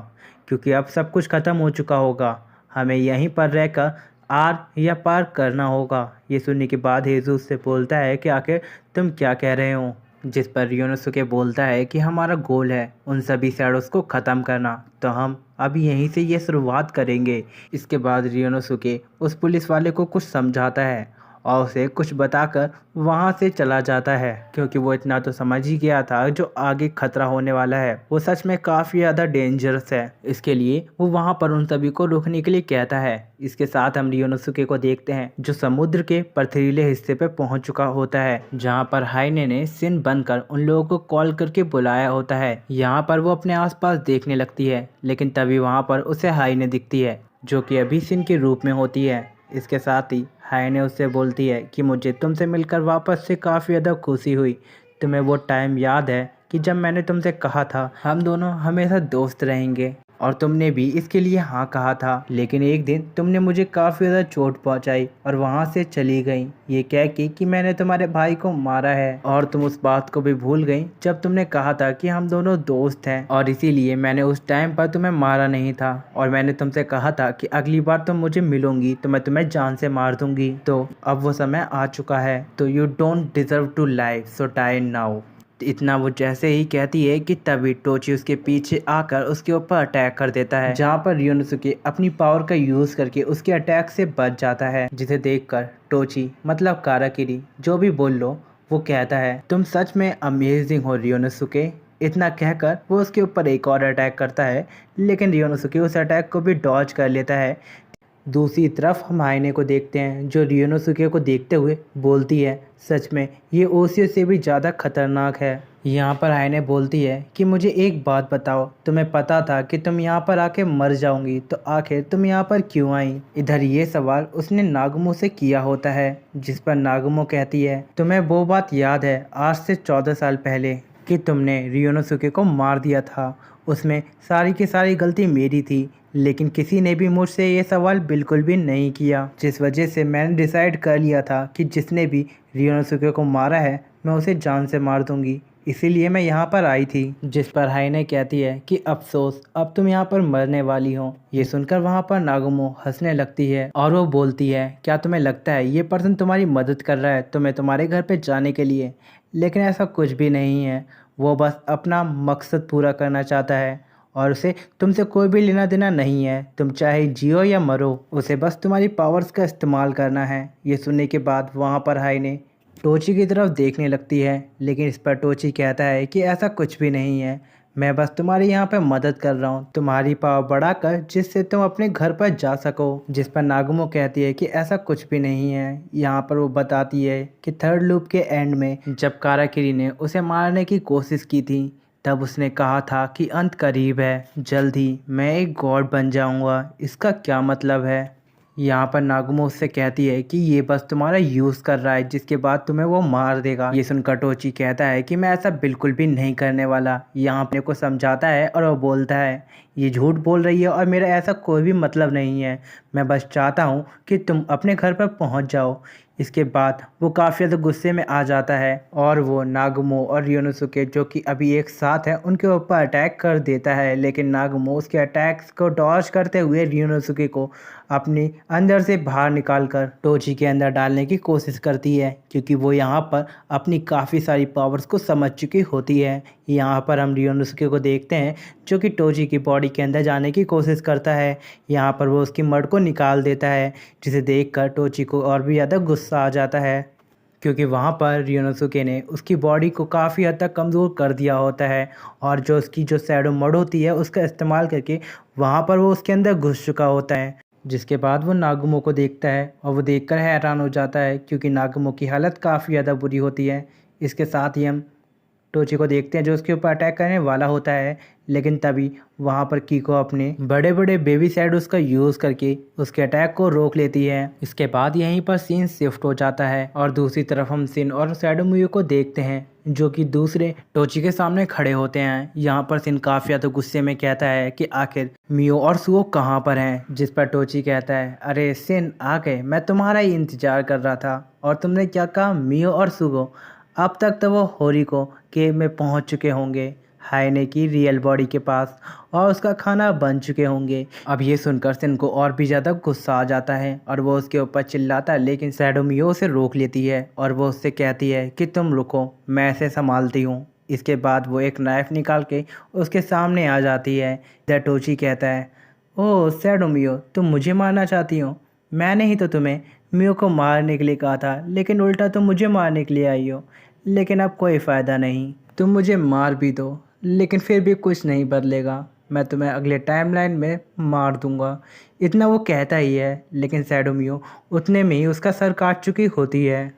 क्योंकि अब सब कुछ ख़त्म हो चुका होगा, हमें यहीं पर रहकर आर या पार करना होगा। ये सुनने के बाद हेजू उससे बोलता है कि आखिर तुम क्या कह रहे हो, जिस पर रियोनोसुके बोलता है कि हमारा गोल है उन सभी शैडोज़ को ख़त्म करना, तो हम अभी यहीं से ये शुरुआत करेंगे। इसके बाद रियोनोसुके उस पुलिस वाले को कुछ समझाता है और उसे कुछ बताकर वहाँ से चला जाता है क्योंकि वो इतना तो समझ ही गया था जो आगे खतरा होने वाला है वो सच में काफ़ी ज़्यादा डेंजरस है। इसके लिए वो वहाँ पर उन सभी को रोकने के लिए कहता है। इसके साथ हम रियोनोसुके को देखते हैं जो समुद्र के पथरीले हिस्से पे पहुँच चुका होता है जहाँ पर हाइने ने सिन बनकर उन लोगों को कॉल करके बुलाया होता है। यहाँ पर वो अपने आसपास देखने लगती है लेकिन तभी वहाँ पर उसे हाइने दिखती है जो कि अभी सिन के रूप में होती है। इसके साथ ही हाइने उससे बोलती है कि मुझे तुमसे मिलकर वापस से काफ़ी ज़्यादा खुशी हुई। तुम्हें वो टाइम याद है कि जब मैंने तुमसे कहा था हम दोनों हमेशा दोस्त रहेंगे, और तुमने भी इसके लिए हाँ कहा था, लेकिन एक दिन तुमने मुझे काफ़ी ज़्यादा चोट पहुंचाई और वहाँ से चली गई ये कह के कि मैंने तुम्हारे भाई को मारा है, और तुम उस बात को भी भूल गई जब तुमने कहा था कि हम दोनों दोस्त हैं और इसीलिए मैंने उस टाइम पर तुम्हें मारा नहीं था, और मैंने तुमसे कहा था कि अगली बार तुम मुझे मिलोगी तो मैं तुम्हें जान से मार दूंगी। तो अब वो समय आ चुका है, तो you don't deserve to live, so die now. इतना वो जैसे ही कहती है कि तभी टोची उसके पीछे आकर उसके ऊपर अटैक कर देता है, जहाँ पर रियोनोसुके अपनी पावर का यूज करके उसके अटैक से बच जाता है। जिसे देखकर टोची मतलब काराकिरी जो भी बोल लो वो कहता है तुम सच में अमेजिंग हो रियोनोसुके। इतना कहकर वो उसके ऊपर एक और अटैक करता है, लेकिन रियोनोसुके उस अटैक को भी डॉज कर लेता है। दूसरी तरफ हम आईने को देखते हैं जो रियोनोसुके को देखते हुए बोलती है सच में ये ओसियो से भी ज़्यादा खतरनाक है। यहाँ पर आईने बोलती है कि मुझे एक बात बताओ, तुम्हें पता था कि तुम यहाँ पर आके मर जाओगी तो आखिर तुम यहाँ पर क्यों आई? इधर ये सवाल उसने नागुमो से किया होता है, जिस पर नागुमो कहती है तुम्हें वो बात याद है आज से 14 साल पहले कि तुमने रियोनोसुके को मार दिया था? उसमें सारी की सारी गलती मेरी थी, लेकिन किसी ने भी मुझसे ये सवाल बिल्कुल भी नहीं किया, जिस वजह से मैंने डिसाइड कर लिया था कि जिसने भी रियोनोसुके को मारा है मैं उसे जान से मार दूंगी। इसीलिए मैं यहाँ पर आई थी। जिस पर हाइने कहती है कि अफसोस अब तुम यहाँ पर मरने वाली हो। ये सुनकर वहाँ पर नागुमो हंसने लगती है और वो बोलती है क्या तुम्हें लगता है ये पर्सन तुम्हारी मदद कर रहा है तुम्हें तुम्हारे घर पे जाने के लिए? लेकिन ऐसा कुछ भी नहीं है, वो बस अपना मकसद पूरा करना चाहता है और उसे तुमसे कोई भी लेना देना नहीं है। तुम चाहे जियो या मरो, उसे बस तुम्हारी पावर्स का इस्तेमाल करना है। ये सुनने के बाद वहाँ पर हाइने टोची की तरफ देखने लगती है, लेकिन इस पर टोची कहता है कि ऐसा कुछ भी नहीं है, मैं बस तुम्हारी यहाँ पे मदद कर रहा हूँ तुम्हारी पावर बढ़ाकर जिससे तुम अपने घर पर जा सको। जिस पर नागुमो कहती है कि ऐसा कुछ भी नहीं है। यहाँ पर वो बताती है कि थर्ड लूप के एंड में जब काराकिरी ने उसे मारने की कोशिश की थी तब उसने कहा था कि अंत करीब है, जल्द ही मैं एक गॉड बन जाऊंगा। इसका क्या मतलब है? यहाँ पर नागुमो उससे कहती है कि ये बस तुम्हारा यूज़ कर रहा है, जिसके बाद तुम्हें वो मार देगा। ये सुनकर टोची कहता है कि मैं ऐसा बिल्कुल भी नहीं करने वाला। यहाँ अपने को समझाता है और वो बोलता है ये झूठ बोल रही है और मेरा ऐसा कोई भी मतलब नहीं है, मैं बस चाहता हूँ कि तुम अपने घर पर पहुँच जाओ। इसके बाद वो काफ़ी ज़्यादा गुस्से में आ जाता है और वो नागुमो और रियोनोसुके जो कि अभी एक साथ हैं उनके ऊपर अटैक कर देता है, लेकिन नागुमो उसके अटैक्स को डॉज करते हुए रियोनोसुके को अपने अंदर से बाहर निकालकर टोची के अंदर डालने की कोशिश करती है, क्योंकि वो यहाँ पर अपनी काफ़ी सारी पावर्स को समझ चुकी होती है। यहाँ पर हम रियोनोसुके को देखते हैं जो कि टोची की बॉडी के अंदर जाने की कोशिश करता है। यहाँ पर वो उसकी मड को निकाल देता है, जिसे देखकर टोची को और भी ज़्यादा गुस्सा आ जाता है, क्योंकि वहाँ पर रियोनोसुके ने उसकी बॉडी को काफ़ी हद तक कमज़ोर कर दिया होता है और जो उसकी जो शैडो मड होती है उसका इस्तेमाल करके वहाँ पर वो उसके अंदर घुस चुका होता है। जिसके बाद वो नागुमो को देखता है और वो देखकर हैरान हो जाता है, क्योंकि नागुमो की हालत काफ़ी ज़्यादा बुरी होती है। इसके साथ ही हम टोची को देखते हैं जो उसके ऊपर अटैक करने वाला होता है, लेकिन तभी वहाँ पर कीको अपने बड़े बड़े बेबी शैडोज़ का यूज़ करके उसके अटैक को रोक लेती है। इसके बाद यहीं पर सीन शिफ्ट हो जाता है और दूसरी तरफ हम सिन और शैडो मियो को देखते हैं जो कि दूसरे टोची के सामने खड़े होते हैं। यहाँ पर सिन काफ़ी ज़्यादा गुस्से में कहता है कि आखिर मियो और सुओ कहाँ पर हैं? जिस पर टोची कहता है अरे सिन आ गए, मैं तुम्हारा ही इंतज़ार कर रहा था। और तुमने क्या कहा मियो और सुगो? अब तक तो वो होरिको केव में पहुंच चुके होंगे हाइने की रियल बॉडी के पास और उसका खाना बन चुके होंगे। अब ये सुनकर सिन को और भी ज़्यादा गुस्सा आ जाता है और वो उसके ऊपर चिल्लाता है, लेकिन शैडो मियो उसे रोक लेती है और वो उससे कहती है कि तुम रुको, मैं इसे संभालती हूँ। इसके बाद वो एक नाइफ़ निकाल के उसके सामने आ जाती है। इधर टोची कहता है ओह शैडो मियो, तुम मुझे मारना चाहती हो? मैंने ही तो तुम्हें मियो को मारने के लिए कहा था, लेकिन उल्टा तुम मुझे मारने के लिए आई हो। लेकिन अब कोई फ़ायदा नहीं, तुम मुझे मार भी दो लेकिन फिर भी कुछ नहीं बदलेगा, मैं तुम्हें अगले टाइमलाइन में मार दूंगा। इतना वो कहता ही है, लेकिन शैडो मियो उतने में ही उसका सर काट चुकी होती है।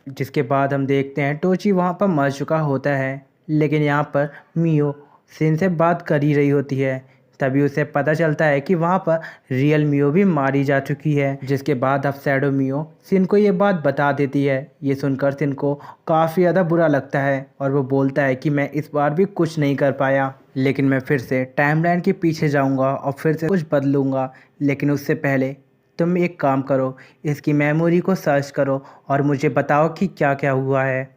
जिसके बाद हम देखते हैं टोची वहाँ पर मर चुका होता है, लेकिन यहाँ पर मियो सिन से बात कर ही रही होती है। तभी उसे पता चलता है कि वहाँ पर रियल मियो भी मारी जा चुकी है। जिसके बाद अब शैडो मियो सिन को ये बात बता देती है। ये सुनकर सिन को काफ़ी ज़्यादा बुरा लगता है और वो बोलता है कि मैं इस बार भी कुछ नहीं कर पाया, लेकिन मैं फिर से टाइमलाइन के पीछे जाऊँगा और फिर से कुछ बदलूँगा। लेकिन उससे पहले तुम एक काम करो, इसकी मेमोरी को सर्च करो और मुझे बताओ कि क्या क्या हुआ है।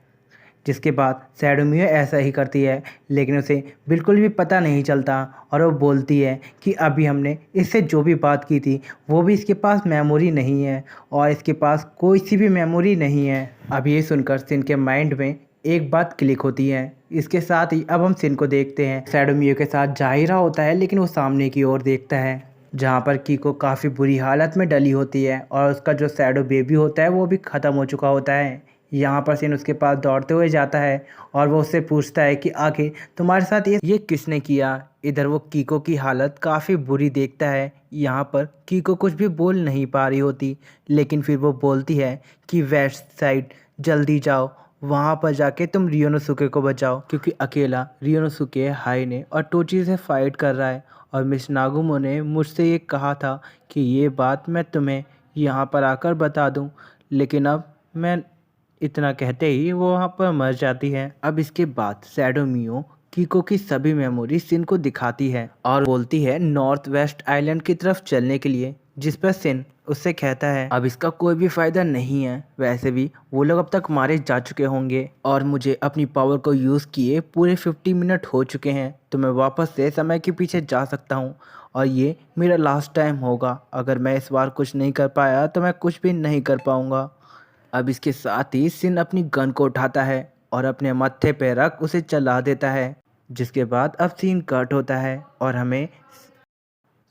जिसके बाद शैडो मियो ऐसा ही करती है, लेकिन उसे बिल्कुल भी पता नहीं चलता और वो बोलती है कि अभी हमने इससे जो भी बात की थी वो भी इसके पास मेमोरी नहीं है और इसके पास कोई सी भी मेमोरी नहीं है। अब ये सुनकर सिन के माइंड में एक बात क्लिक होती है। इसके साथ ही अब हम सिन को देखते हैं, शैडो मियो के साथ जा ही रहा होता है लेकिन वो सामने की ओर देखता है जहाँ पर कीको काफ़ी बुरी हालत में डली होती है और उसका जो शैडो बेबी होता है वो भी ख़त्म हो चुका होता है। यहाँ पर सिन उसके पास दौड़ते हुए जाता है और वो उससे पूछता है कि आखिर तुम्हारे साथ ये किसने किया। इधर वो कीको की हालत काफ़ी बुरी देखता है। यहाँ पर कीको कुछ भी बोल नहीं पा रही होती, लेकिन फिर वो बोलती है कि वेस्ट साइड जल्दी जाओ, वहाँ पर जाके तुम रियोनोसुके को बचाओ, क्योंकि अकेला रियोनोसुके हाइने और टोची से फाइट कर रहा है। और मिस नागुमो ने मुझसे ये कहा था कि ये बात मैं तुम्हें यहाँ पर आकर बता दूँ, लेकिन अब मैं इतना कहते ही वो वहाँ पर मर जाती है। अब इसके बाद शैडो मियो कीको की सभी मेमोरी सिन को दिखाती है और बोलती है नॉर्थ वेस्ट आइलैंड की तरफ चलने के लिए, जिस पर सिन उससे कहता है अब इसका कोई भी फायदा नहीं है, वैसे भी वो लोग अब तक मारे जा चुके होंगे और मुझे अपनी पावर को यूज़ किए पूरे 50 मिनट हो चुके हैं, तो मैं वापस से समय के पीछे जा सकता हूँ और ये मेरा लास्ट टाइम होगा। अगर मैं इस बार कुछ नहीं कर पाया तो मैं कुछ भी नहीं कर पाऊँगा। अब इसके साथ ही सिन अपनी गन को उठाता है और अपने मत्थे पे रख उसे चला देता है, जिसके बाद अब सीन कट होता है और हमें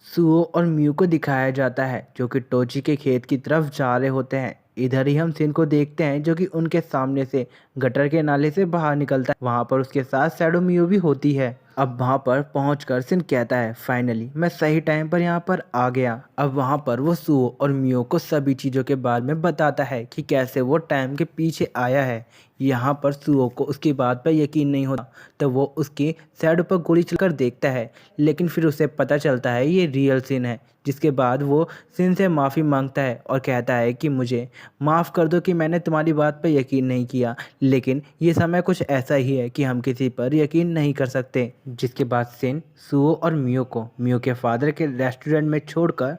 सुओ और म्यू को दिखाया जाता है जो कि टोची के खेत की तरफ जा रहे होते हैं। इधर ही हम सिन को देखते हैं जो कि उनके सामने से गटर के नाले से बाहर निकलता है। वहाँ पर उसके साथ शैडो मियो भी होती है। अब वहाँ पर पहुंचकर सिन कहता है फाइनली मैं सही टाइम पर यहाँ पर आ गया। अब वहाँ पर वो सुओ और मियो को सभी चीज़ों के बारे में बताता है कि कैसे वो टाइम के पीछे आया है। यहाँ पर सुओ को उसकी बात पर यकीन नहीं होता, तो वो उसकी शैडो पर गोली चलकर देखता है, लेकिन फिर उसे पता चलता है ये रियल सिन है। जिसके बाद वो सिन से माफ़ी मांगता है और कहता है कि मुझे माफ़ कर दो कि मैंने तुम्हारी बात पर यकीन नहीं किया, लेकिन ये समय कुछ ऐसा ही है कि हम किसी पर यकीन नहीं कर सकते। जिसके बाद सिन सुओ और मियो को मियो के फादर के रेस्टोरेंट में छोड़कर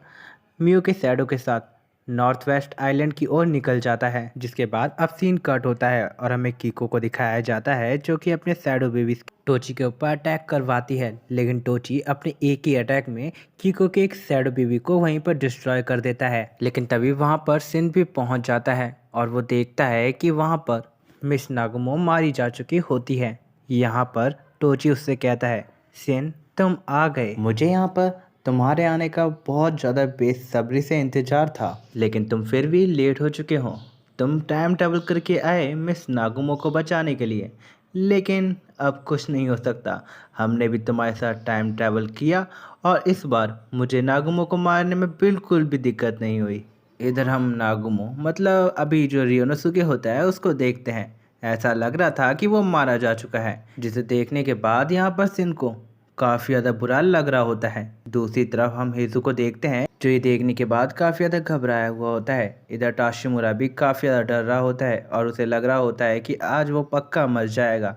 मियो के शैडो के साथ नॉर्थ वेस्ट आइलैंड की ओर निकल जाता है। जिसके बाद अब सीन कट होता है और हमें कीको को दिखाया जाता है जो कि अपने शैडो बेबी टोची के ऊपर अटैक करवाती है, लेकिन टोची अपने एक ही अटैक में कीको के एक शैडो बेबी को वहीं पर डिस्ट्रॉय कर देता है। लेकिन तभी वहां पर सिन भी पहुंच जाता है और वो देखता है कि वहां पर मिस नागुमो मारी जा चुकी होती है। यहाँ पर टोची उससे कहता है सिन तुम आ गए, मुझे यहाँ पर तुम्हारे आने का बहुत ज़्यादा बेसब्री से इंतज़ार था, लेकिन तुम फिर भी लेट हो चुके हो। तुम टाइम ट्रैवल करके आए मिस नागुमो को बचाने के लिए, लेकिन अब कुछ नहीं हो सकता। हमने भी तुम्हारे साथ टाइम ट्रैवल किया और इस बार मुझे नागुमो को मारने में बिल्कुल भी दिक्कत नहीं हुई। इधर हम नागुमो मतलब अभी जो रियोनोसुके होता है उसको देखते हैं। ऐसा लग रहा था कि वो मारा जा चुका है, जिसे देखने के बाद यहाँ पर सिन को काफ़ी ज़्यादा बुरा लग रहा होता है। दूसरी तरफ हम हेजू को देखते हैं जो ये देखने के बाद काफ़ी ज़्यादा घबराया हुआ होता है। इधर टाशिमुरा भी काफ़ी ज़्यादा डर रहा होता है और उसे लग रहा होता है कि आज वो पक्का मर जाएगा,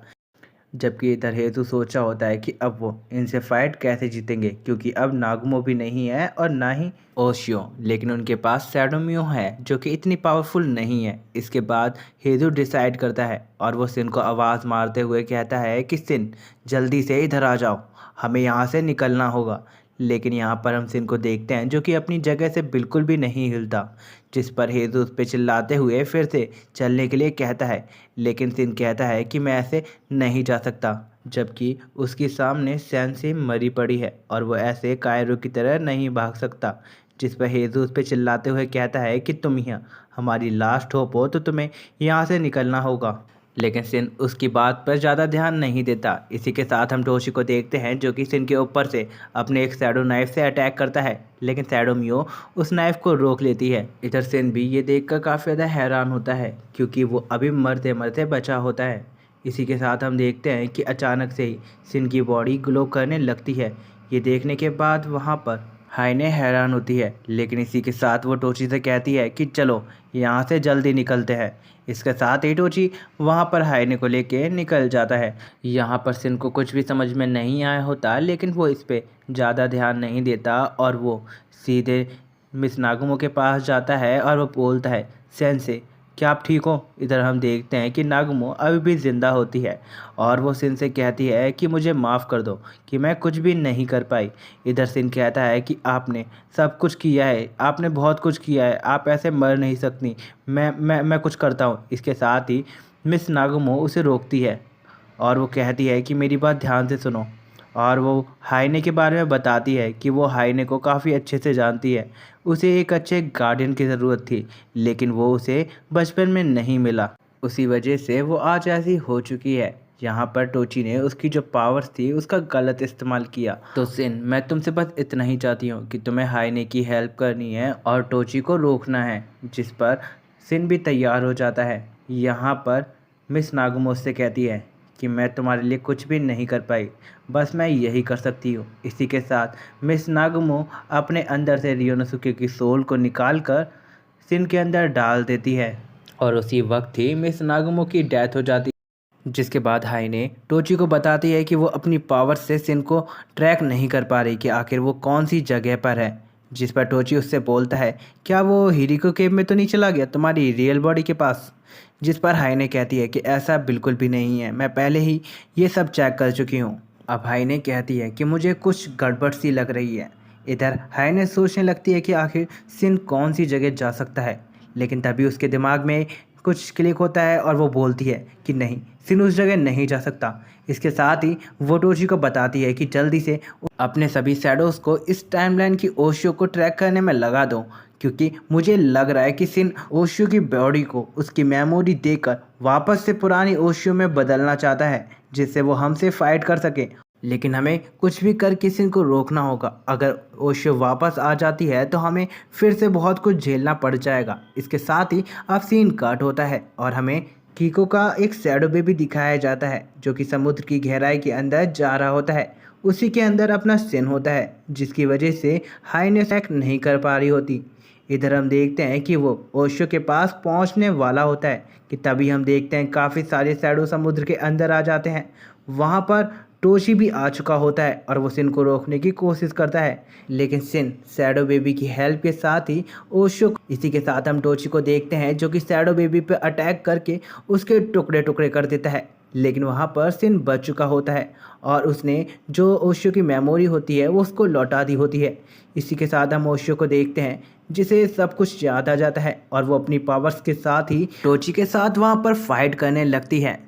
जबकि इधर हेतु सोचा होता है कि अब वो इनसे फाइट कैसे जीतेंगे, क्योंकि अब नागुमो भी नहीं है और ना ही ओशियो, लेकिन उनके पास शैडो मियो है जो कि इतनी पावरफुल नहीं है। इसके बाद हेतु डिसाइड करता है और वो सिन को आवाज़ मारते हुए कहता है कि सिन जल्दी से इधर आ जाओ, हमें यहाँ से निकलना होगा। लेकिन यहाँ पर हम सिन को देखते हैं जो कि अपनी जगह से बिल्कुल भी नहीं हिलता, जिस पर हेजू उस पर चिल्लाते हुए फिर से चलने के लिए कहता है, लेकिन सिन कहता है कि मैं ऐसे नहीं जा सकता, जबकि उसके सामने सैंसी मरी पड़ी है और वो ऐसे कायरो की तरह नहीं भाग सकता। जिस पर हेजू उस पर चिल्लाते हुए कहता है कि तुम ही हमारी लास्ट होप हो, तो तुम्हें यहाँ से निकलना होगा। लेकिन सिन उसकी बात पर ज़्यादा ध्यान नहीं देता। इसी के साथ हम टोशी को देखते हैं जो कि सिन के ऊपर से अपने एक शैडो नाइफ से अटैक करता है, लेकिन शैडो मियो उस नाइफ को रोक लेती है। इधर सिन भी ये देखकर काफ़ी ज़्यादा हैरान होता है क्योंकि वो अभी मरते मरते बचा होता है। इसी के साथ हम देखते हैं कि अचानक से ही सिन की बॉडी ग्लो करने लगती है। ये देखने के बाद वहाँ पर हाइने हैरान होती है, लेकिन इसी के साथ वो टोची से कहती है कि चलो यहाँ से जल्दी निकलते हैं। इसके साथ ही टोची वहाँ पर हाइने को लेके निकल जाता है। यहाँ पर सिन को कुछ भी समझ में नहीं आया होता, लेकिन वो इस पर ज़्यादा ध्यान नहीं देता और वो सीधे मिस नागुमो के पास जाता है और वो बोलता है सेंसे क्या आप ठीक हो। इधर हम देखते हैं कि नागुमो अभी भी ज़िंदा होती है और वो सिन से कहती है कि मुझे माफ़ कर दो कि मैं कुछ भी नहीं कर पाई। इधर सिन कहता है कि आपने सब कुछ किया है, आपने बहुत कुछ किया है, आप ऐसे मर नहीं सकती, मैं कुछ करता हूँ। इसके साथ ही मिस नागुमो उसे रोकती है और वो कहती है कि मेरी बात ध्यान से सुनो। और वो हाइने के बारे में बताती है कि वो हाइने को काफ़ी अच्छे से जानती है। उसे एक अच्छे गार्डियन की ज़रूरत थी, लेकिन वो उसे बचपन में नहीं मिला। उसी वजह से वो आज ऐसी हो चुकी है। यहाँ पर टोची ने उसकी जो पावर्स थी उसका गलत इस्तेमाल किया। तो सिन, मैं तुमसे बस इतना ही चाहती हूँ कि तुम्हें हाइने की हेल्प करनी है और टोची को रोकना है। जिस पर सिन भी तैयार हो जाता है। यहाँ पर मिस नागुमो से कहती है कि मैं तुम्हारे लिए कुछ भी नहीं कर पाई, बस मैं यही कर सकती हूँ। इसी के साथ मिस नागुमो अपने अंदर से रियोनोसुके की सोल को निकाल कर सिन के अंदर डाल देती है और उसी वक्त ही मिस नागुमो की डेथ हो जाती है। जिसके बाद हाइने टोची को बताती है कि वो अपनी पावर से सिन को ट्रैक नहीं कर पा रही कि आखिर वो कौन सी जगह पर है। जिस पर टोची उससे बोलता है, क्या वो हिरिको केव में तो नहीं चला गया तुम्हारी रियल बॉडी के पास? जिस पर हाइने कहती है कि ऐसा बिल्कुल भी नहीं है, मैं पहले ही ये सब चेक कर चुकी हूँ। अब हाइने कहती है कि मुझे कुछ गड़बड़ सी लग रही है। इधर हाइने सोचने लगती है कि आखिर सिन कौन सी जगह जा सकता है, लेकिन तभी उसके दिमाग में कुछ क्लिक होता है और वो बोलती है कि नहीं, सिन उस जगह नहीं जा सकता। इसके साथ ही वो टोची को बताती है कि जल्दी से अपने सभी शैडोज़ को इस टाइमलाइन की ओशियो को ट्रैक करने में लगा दो, क्योंकि मुझे लग रहा है कि सिन ओशियो की बॉडी को उसकी मेमोरी देकर वापस से पुरानी ओशियो में बदलना चाहता है, जिससे वो हमसे फाइट कर सके। लेकिन हमें कुछ भी कर किसी को रोकना होगा। अगर ओशियो वापस आ जाती है तो हमें फिर से बहुत कुछ झेलना पड़ जाएगा। इसके साथ ही अब सीन कट होता है और हमें कीको का एक शैडो बेबी दिखाया जाता है, जो कि समुद्र की गहराई के अंदर जा रहा होता है। उसी के अंदर अपना सिन होता है, जिसकी वजह से हाइने अटैक नहीं कर पा रही होती। इधर हम देखते हैं कि वो ओशियो के पास पहुंचने वाला होता है कि तभी हम देखते हैं काफ़ी सारे शैडो समुद्र के अंदर आ जाते हैं। वहाँ पर टोशी भी आ चुका होता है और वो सिन को रोकने की कोशिश करता है, लेकिन सिन शैडो बेबी की हेल्प के साथ ही ओशियो। इसी के साथ हम टोशी को देखते हैं जो कि शैडो बेबी पे अटैक करके उसके टुकड़े टुकड़े कर देता है, लेकिन वहाँ पर सिन बच चुका होता है और उसने जो ओशियो की मेमोरी होती है वो उसको लौटा दी होती है। इसी के साथ हम ओशियो को देखते हैं जिसे सब कुछ याद आ जाता है और वो अपनी पावर्स के साथ ही टोची के साथ वहाँ पर फाइट करने लगती है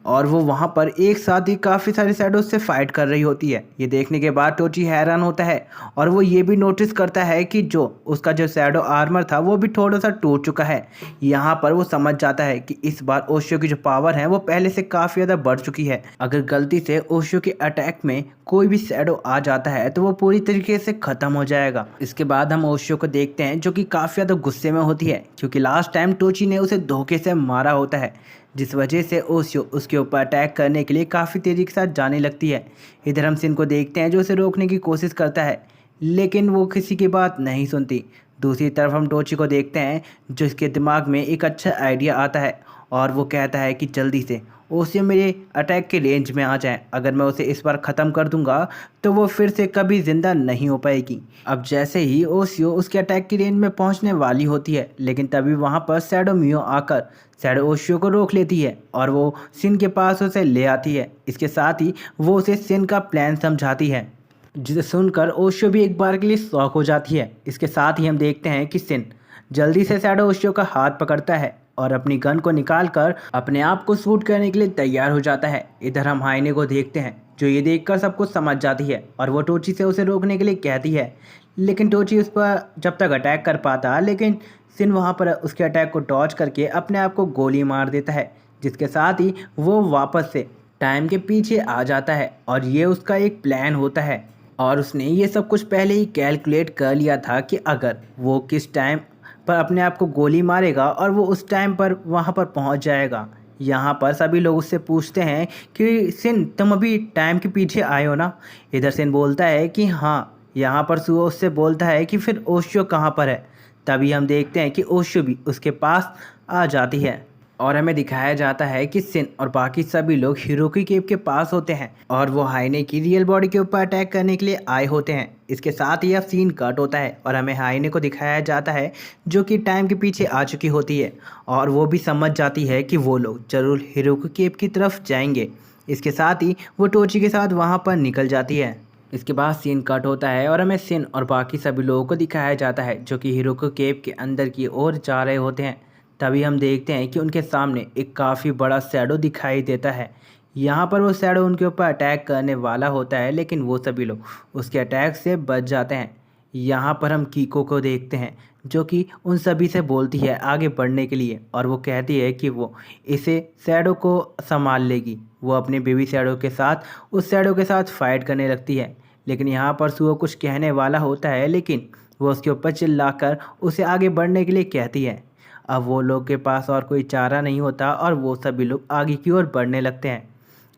और वो वहाँ पर एक साथ ही काफ़ी सारे शैडोज से फाइट कर रही होती है। ये देखने के बाद टोची हैरान होता है और वो ये भी नोटिस करता है कि जो उसका जो शैडो आर्मर था वो भी थोड़ा सा टूट चुका है। यहाँ पर वो समझ जाता है कि इस बार ओशियो की जो पावर है वो पहले से काफ़ी ज़्यादा बढ़ चुकी है। अगर गलती से ओशियो के अटैक में कोई भी शैडो आ जाता है तो वो पूरी तरीके से ख़त्म हो जाएगा। इसके बाद हम ओशियो को देखते हैं जो कि काफ़ी ज़्यादा गुस्से में होती है, क्योंकि लास्ट टाइम टोची ने उसे धोखे से मारा होता है, जिस वजह से ओशियो उसके ऊपर अटैक करने के लिए काफ़ी तेज़ी के साथ जाने लगती है। इधर हम सिन को देखते हैं जो उसे रोकने की कोशिश करता है, लेकिन वो किसी की बात नहीं सुनती। दूसरी तरफ हम टोची को देखते हैं जिसके दिमाग में एक अच्छा आइडिया आता है और वो कहता है कि जल्दी से ओशियो मेरे अटैक के रेंज में आ जाए। अगर मैं उसे इस बार ख़त्म कर दूंगा तो वो फिर से कभी ज़िंदा नहीं हो पाएगी। अब जैसे ही ओशियो उसके अटैक की रेंज में पहुंचने वाली होती है, लेकिन तभी वहां पर शैडो मियो आकर शैडो ओशियो को रोक लेती है और वो सिन के पास उसे ले आती है। इसके साथ ही वो उसे सिन का प्लान समझाती है, जिसे सुनकर ओशियो भी एक बार के लिए शॉक हो जाती है। इसके साथ ही हम देखते हैं कि सिन जल्दी से शैडो ओशियो का हाथ पकड़ता है और अपनी गन को निकालकर अपने आप को शूट करने के लिए तैयार हो जाता है। इधर हम हाइने को देखते हैं जो ये देखकर सब कुछ समझ जाती है और वो टोची से उसे रोकने के लिए कहती है, लेकिन टोची उस पर जब तक अटैक कर पाता, लेकिन सिन वहाँ पर उसके अटैक को डॉज करके अपने आप को गोली मार देता है, जिसके साथ ही वो वापस से टाइम के पीछे आ जाता है और ये उसका एक प्लान होता है और उसने ये सब कुछ पहले ही कैलकुलेट कर लिया था कि अगर वो किस टाइम पर अपने आप को गोली मारेगा और वो उस टाइम पर वहाँ पर पहुँच जाएगा। यहाँ पर सभी लोग उससे पूछते हैं कि सिन तुम अभी टाइम के पीछे आए हो ना? इधर सिन बोलता है कि हाँ। यहाँ पर सुओ उससे बोलता है कि फिर ओशियो कहाँ पर है? तभी हम देखते हैं कि ओशियो भी उसके पास आ जाती है और हमें दिखाया जाता है कि सिन और बाकी सभी लोग हिरोकी केव के पास होते हैं और वो हाइने की रियल बॉडी के ऊपर अटैक करने के लिए आए होते हैं। इसके साथ ही अब सीन कट होता है और हमें हाइने को दिखाया जाता है जो कि टाइम के पीछे आ चुकी होती है और वो भी समझ जाती है कि वो लोग जरूर हिरोकी केव की तरफ जाएंगे। इसके साथ ही वो टोची के साथ वहाँ पर निकल जाती है। इसके बाद सीन कट होता है और हमें सिन और बाकी सभी लोगों को दिखाया जाता है जो कि हिरोकी केव के अंदर की ओर जा रहे होते हैं। तभी हम देखते हैं कि उनके सामने एक काफ़ी बड़ा शैडो दिखाई देता है। यहाँ पर वो शैडो उनके ऊपर अटैक करने वाला होता है, लेकिन वो सभी लोग उसके अटैक से बच जाते हैं। यहाँ पर हम कीको को देखते हैं जो कि उन सभी से बोलती है आगे बढ़ने के लिए, और वो कहती है कि वो इसे शैडो को संभाल लेगी। वो अपने बेबी शैडो के साथ उस शैडो के साथ फाइट करने लगती है, लेकिन यहाँ पर सुओ कुछ कहने वाला होता है, लेकिन वो उसके ऊपर चिल्लाकर उसे आगे बढ़ने के लिए कहती है। अब वो लोग के पास और कोई चारा नहीं होता और वो सभी लोग आगे की ओर बढ़ने लगते हैं।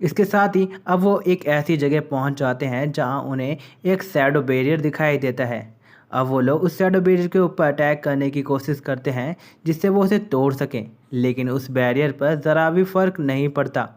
इसके साथ ही अब वो एक ऐसी जगह पहुंच जाते हैं जहां उन्हें एक शैडो बैरियर दिखाई देता है। अब वो लोग उस शैडो बैरियर के ऊपर अटैक करने की कोशिश करते हैं जिससे वो उसे तोड़ सकें, लेकिन उस बैरियर पर ज़रा भी फ़र्क नहीं पड़ता।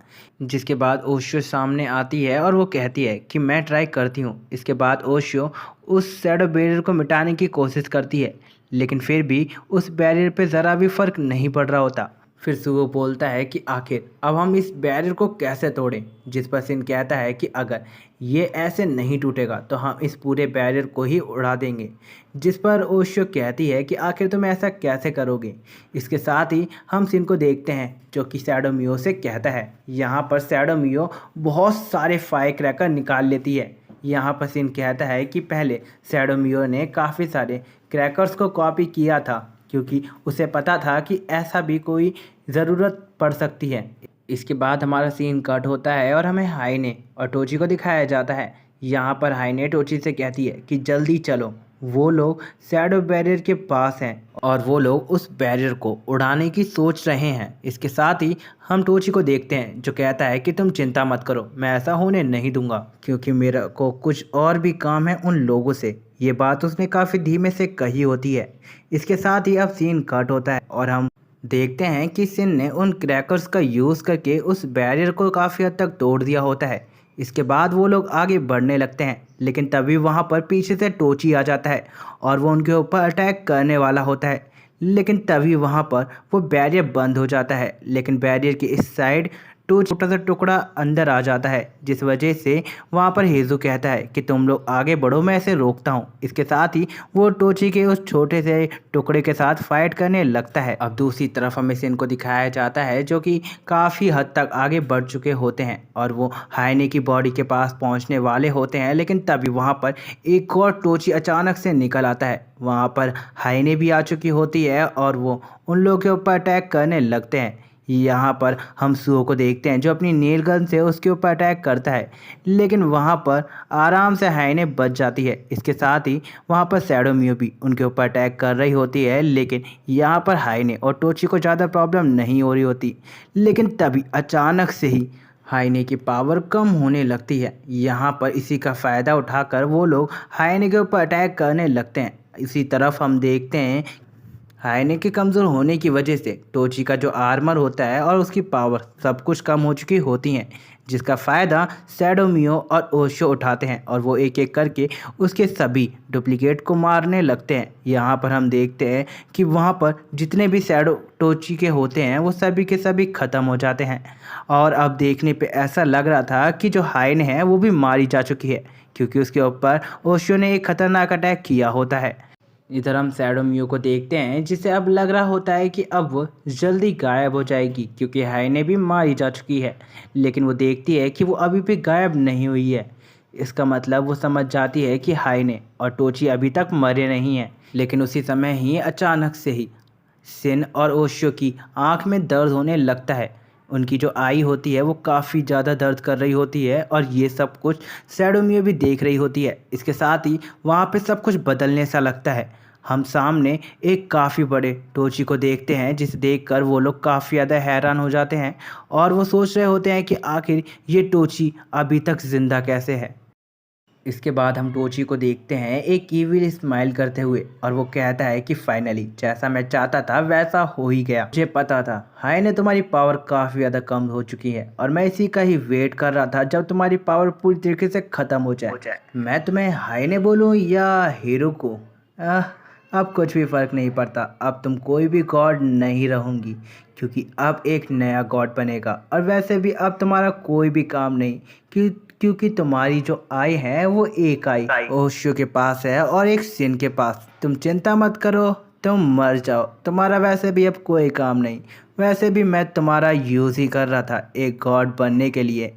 जिसके बाद ओशियो सामने आती है और वो कहती है कि मैं ट्राई करती हूँ। इसके बाद ओशियो उस शैडो बैरियर को मिटाने की कोशिश करती है, लेकिन फिर भी उस बैरियर पे ज़रा भी फ़र्क नहीं पड़ रहा होता। फिर सुगो बोलता है कि आखिर अब हम इस बैरियर को कैसे तोड़ें, जिस पर सिन कहता है कि अगर ये ऐसे नहीं टूटेगा तो हम इस पूरे बैरियर को ही उड़ा देंगे। जिस पर ओशियो कहती है कि आखिर तुम ऐसा कैसे करोगे। इसके साथ ही हम सिन को देखते हैं जो कि शैडो मियो से कहता है। यहाँ पर शैडो मियो बहुत सारे फायर क्रैकर निकाल लेती है। यहाँ पर सिन कहता है कि पहले शैडो मियो ने काफ़ी सारे क्रैकर्स को कॉपी किया था, क्योंकि उसे पता था कि ऐसा भी कोई ज़रूरत पड़ सकती है। इसके बाद हमारा सीन कट होता है और हमें हाइने और टोची को दिखाया जाता है। यहाँ पर हाइने टोची से कहती है कि जल्दी चलो, वो लोग शैडो बैरियर के पास हैं और वो लोग उस बैरियर को उड़ाने की सोच रहे हैं। इसके साथ ही हम टोची को देखते हैं जो कहता है कि तुम चिंता मत करो, मैं ऐसा होने नहीं दूंगा, क्योंकि मेरा को कुछ और भी काम है उन लोगों से। ये बात उसने काफ़ी धीमे से कही होती है। इसके साथ ही अब सीन कट होता है और हम देखते हैं कि सिन ने उन क्रैकर्स का यूज़ करके उस बैरियर को काफ़ी हद तक तोड़ दिया होता है। इसके बाद वो लोग आगे बढ़ने लगते हैं, लेकिन तभी वहाँ पर पीछे से टोची आ जाता है और वो उनके ऊपर अटैक करने वाला होता है। लेकिन तभी वहाँ पर वो बैरियर बंद हो जाता है, लेकिन बैरियर की इस साइड छोटा सा टुकड़ा अंदर आ जाता है, जिस वजह से वहाँ पर हेजू कहता है कि तुम लोग आगे बढ़ो, मैं इसे रोकता हूँ। इसके साथ ही वो टोची के उस छोटे से टुकड़े के साथ फाइट करने लगता है। अब दूसरी तरफ हमें सिन को दिखाया जाता है जो कि काफ़ी हद तक आगे बढ़ चुके होते हैं और वो हाइने की बॉडी के पास पहुँचने वाले होते हैं, लेकिन तभी वहाँ पर एक और टोची अचानक से निकल आता है। वहाँ पर हाइने भी आ चुकी होती है और वो उन लोगों के ऊपर अटैक करने लगते हैं। यहाँ पर हम सुओ को देखते हैं जो अपनी नेल गन से उसके ऊपर अटैक करता है, लेकिन वहाँ पर आराम से हाइने बच जाती है। इसके साथ ही वहाँ पर शैडो मियो भी उनके ऊपर अटैक कर रही होती है, लेकिन यहाँ पर हाइने और टोची को ज़्यादा प्रॉब्लम नहीं हो रही होती। लेकिन तभी अचानक से ही हाइने की पावर कम होने लगती है। यहाँ पर इसी का फ़ायदा उठाकर वो लोग हाइने के ऊपर अटैक करने लगते हैं। इसी तरफ हम देखते हैं हाइने के कमज़ोर होने की वजह से टोची का जो आर्मर होता है और उसकी पावर सब कुछ कम हो चुकी होती हैं, जिसका फ़ायदा शैडो मियो और ओशो उठाते हैं और वो एक एक करके उसके सभी डुप्लीकेट को मारने लगते हैं। यहाँ पर हम देखते हैं कि वहाँ पर जितने भी शैडो टोची के होते हैं वो सभी के सभी ख़त्म हो जाते हैं। और अब देखने पे ऐसा लग रहा था कि जो हाइने है वो भी मारी जा चुकी है, क्योंकि उसके ऊपर ओशो ने एक ख़तरनाक अटैक किया होता है। इधर हम शैडो मियो को देखते हैं जिसे अब लग रहा होता है कि अब वो जल्दी गायब हो जाएगी, क्योंकि हाइने भी मारी जा चुकी है, लेकिन वो देखती है कि वो अभी भी गायब नहीं हुई है। इसका मतलब वो समझ जाती है कि हाइने और टोची अभी तक मरे नहीं हैं। लेकिन उसी समय ही अचानक से ही सिन और ओशियो की आंख में दर्द होने लगता है। उनकी जो आई होती है वो काफ़ी ज़्यादा दर्द कर रही होती है और ये सब कुछ शैडो मियो भी देख रही होती है। इसके साथ ही वहाँ पे सब कुछ बदलने सा लगता है। हम सामने एक काफ़ी बड़े टोची को देखते हैं, जिसे देखकर वो लोग काफ़ी ज़्यादा हैरान हो जाते हैं और वो सोच रहे होते हैं कि आखिर ये टोची अभी तक ज़िंदा कैसे है। इसके बाद हम टोची को देखते हैं एक ईविल स्माइल करते हुए और वो कहता है कि फाइनली जैसा मैं चाहता था वैसा हो ही गया। मुझे पता था हाय ने तुम्हारी पावर काफ़ी ज़्यादा कम हो चुकी है और मैं इसी का ही वेट कर रहा था जब तुम्हारी पावर पूरी तरीके से ख़त्म हो जाए। मैं तुम्हें हाय ने बोलूँ या हीरो को, अब कुछ भी फ़र्क नहीं पड़ता। अब तुम कोई भी गॉड नहीं रहूँगी, क्योंकि अब एक नया गॉड बनेगा और वैसे भी अब तुम्हारा कोई भी काम नहीं, क्योंकि तुम्हारी जो आई है वो एक आई ओशियो के पास है और एक सिन के पास। तुम चिंता मत करो, तुम मर जाओ, तुम्हारा वैसे भी अब कोई काम नहीं। वैसे भी मैं तुम्हारा यूज़ ही कर रहा था एक गॉड बनने के लिए।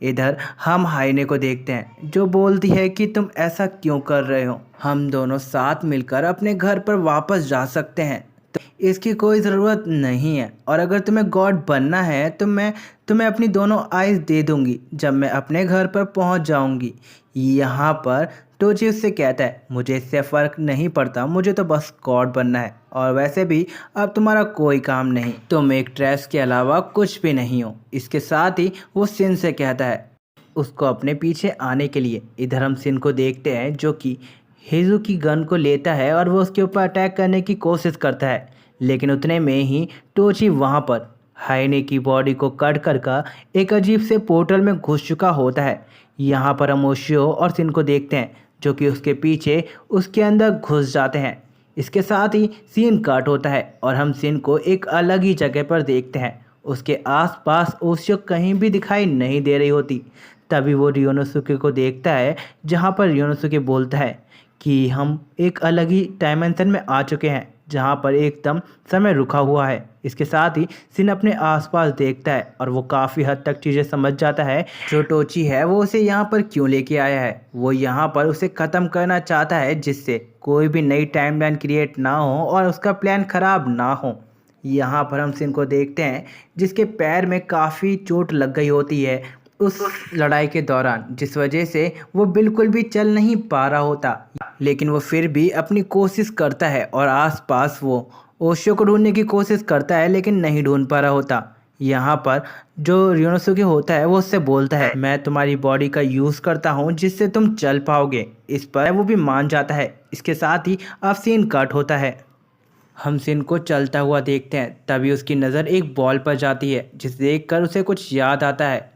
इधर हम हाइने को देखते हैं जो बोलती है कि तुम ऐसा क्यों कर रहे हो, हम दोनों साथ मिलकर अपने घर पर वापस जा सकते हैं। तो इसकी कोई ज़रूरत नहीं है, और अगर तुम्हें गॉड बनना है तो मैं तुम्हें अपनी दोनों आइज़ दे दूंगी जब मैं अपने घर पर पहुंच जाऊंगी। यहाँ पर टोची उससे कहता है मुझे इससे फ़र्क नहीं पड़ता, मुझे तो बस गॉड बनना है, और वैसे भी अब तुम्हारा कोई काम नहीं, तुम एक ट्रेस के अलावा कुछ भी नहीं हो। इसके साथ ही वो सिन से कहता है उसको अपने पीछे आने के लिए। इधर हम सिन को देखते हैं जो कि हेजू की गन को लेता है और वो उसके ऊपर अटैक करने की कोशिश करता है, लेकिन उतने में ही टोची वहाँ पर हाइने की बॉडी को कट कर का एक अजीब से पोर्टल में घुस चुका होता है। यहाँ पर हम ओशियो और सिन को देखते हैं जो कि उसके पीछे उसके अंदर घुस जाते हैं। इसके साथ ही सीन कट होता है और हम सिन को एक अलग ही जगह पर देखते हैं। उसके आसपास ओशियो कहीं भी दिखाई नहीं दे रही होती। तभी वो रियोनोसुके को देखता है जहाँ पर रियोनोसुके बोलता है कि हम एक अलग ही डायमेंशन में आ चुके हैं जहाँ पर एकदम समय रुका हुआ है। इसके साथ ही सिन अपने आसपास देखता है और वो काफ़ी हद तक चीज़ें समझ जाता है जो टोची है वो उसे यहाँ पर क्यों लेके आया है। वो यहाँ पर उसे ख़त्म करना चाहता है जिससे कोई भी नई टाइमलाइन क्रिएट ना हो और उसका प्लान ख़राब ना हो। यहाँ पर हम सिन को देखते हैं जिसके पैर में काफ़ी चोट लग गई होती है उस लड़ाई के दौरान, जिस वजह से वो बिल्कुल भी चल नहीं पा रहा होता, लेकिन वो फिर भी अपनी कोशिश करता है और आसपास वो ओशियो को ढूंढने की कोशिश करता है लेकिन नहीं ढूंढ पा रहा होता। यहाँ पर जो रियोनोसुके होता है वो उससे बोलता है मैं तुम्हारी बॉडी का यूज़ करता हूँ जिससे तुम चल पाओगे। इस पर वो भी मान जाता है। इसके साथ ही अब सीन कट होता है। हम सिन को चलता हुआ देखते हैं। तभी उसकी नज़र एक बॉल पर जाती है जिसे देखकर उसे कुछ याद आता है,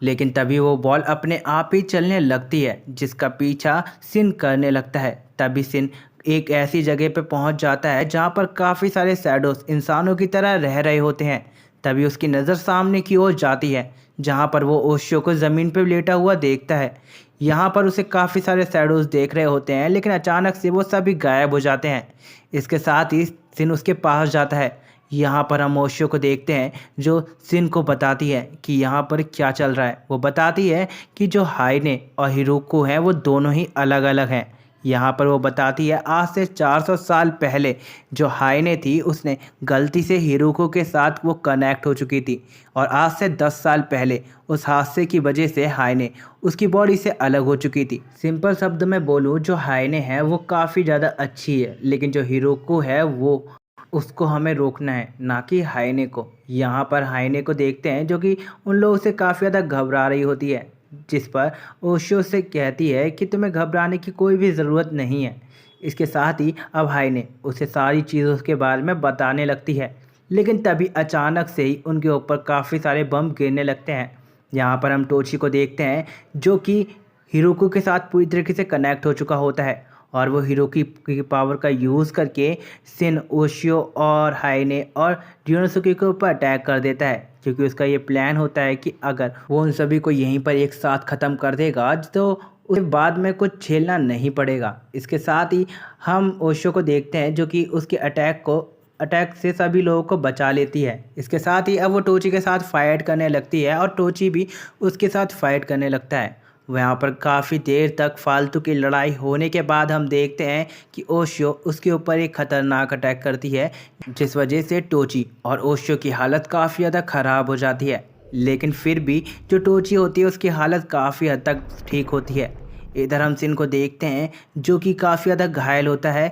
लेकिन तभी वो बॉल अपने आप ही चलने लगती है जिसका पीछा सिन करने लगता है। तभी सिन एक ऐसी जगह पर पहुंच जाता है जहां पर काफ़ी सारे शैडोज इंसानों की तरह रह रहे होते हैं। तभी उसकी नज़र सामने की ओर जाती है जहां पर वो ओशियो को ज़मीन पर लेटा हुआ देखता है। यहाँ पर उसे काफ़ी सारे शैडोज देख रहे होते हैं लेकिन अचानक से वो सभी गायब हो जाते हैं। इसके साथ ही सिन उसके पास जाता है। यहाँ पर हम ओशियो को देखते हैं जो सिन को बताती है कि यहाँ पर क्या चल रहा है। वो बताती है कि जो हाइने और हिरोको हैं वो दोनों ही अलग अलग हैं। यहाँ पर वो बताती है आज से 400 साल पहले जो हाइने थी उसने गलती से हिरोको के साथ वो कनेक्ट हो चुकी थी, और आज से 10 साल पहले उस हादसे की वजह से हाइने उसकी बॉडी से अलग हो चुकी थी। सिंपल शब्द में बोलूँ जो हाइने है वो काफ़ी ज़्यादा अच्छी है, लेकिन जो हिरोको है वो उसको हमें रोकना है, ना कि हाइने को। यहाँ पर हाइने को देखते हैं जो कि उन लोगों से काफ़ी ज़्यादा घबरा रही होती है, जिस पर ओशियो से कहती है कि तुम्हें घबराने की कोई भी ज़रूरत नहीं है। इसके साथ ही अब हाइने उसे सारी चीज़ों के बारे में बताने लगती है, लेकिन तभी अचानक से ही उनके ऊपर काफ़ी सारे बम गिरने लगते हैं। यहाँ पर हम टोची को देखते हैं जो कि हिरोको के साथ पूरी तरीके से कनेक्ट हो चुका होता है, और वो हिरोकी की पावर का यूज़ करके सिन, ओशियो और हाइने और रियोनोसुके के ऊपर अटैक कर देता है, क्योंकि उसका ये प्लान होता है कि अगर वो उन सभी को यहीं पर एक साथ ख़त्म कर देगा तो उसे बाद में कुछ झेलना नहीं पड़ेगा। इसके साथ ही हम ओशियो को देखते हैं जो कि उसके अटैक से सभी लोगों को बचा लेती है। इसके साथ ही अब वो टोची के साथ फाइट करने लगती है और टोची भी उसके साथ फाइट करने लगता है। वहाँ पर काफ़ी देर तक फालतू की लड़ाई होने के बाद हम देखते हैं कि ओशियो उसके ऊपर एक ख़तरनाक अटैक करती है, जिस वजह से टोची और ओशियो की हालत काफ़ी ज़्यादा ख़राब हो जाती है। लेकिन फिर भी जो टोची होती है उसकी हालत काफ़ी हद तक ठीक होती है। इधर हम सिन को देखते हैं जो कि काफ़ी ज़्यादा घायल होता है,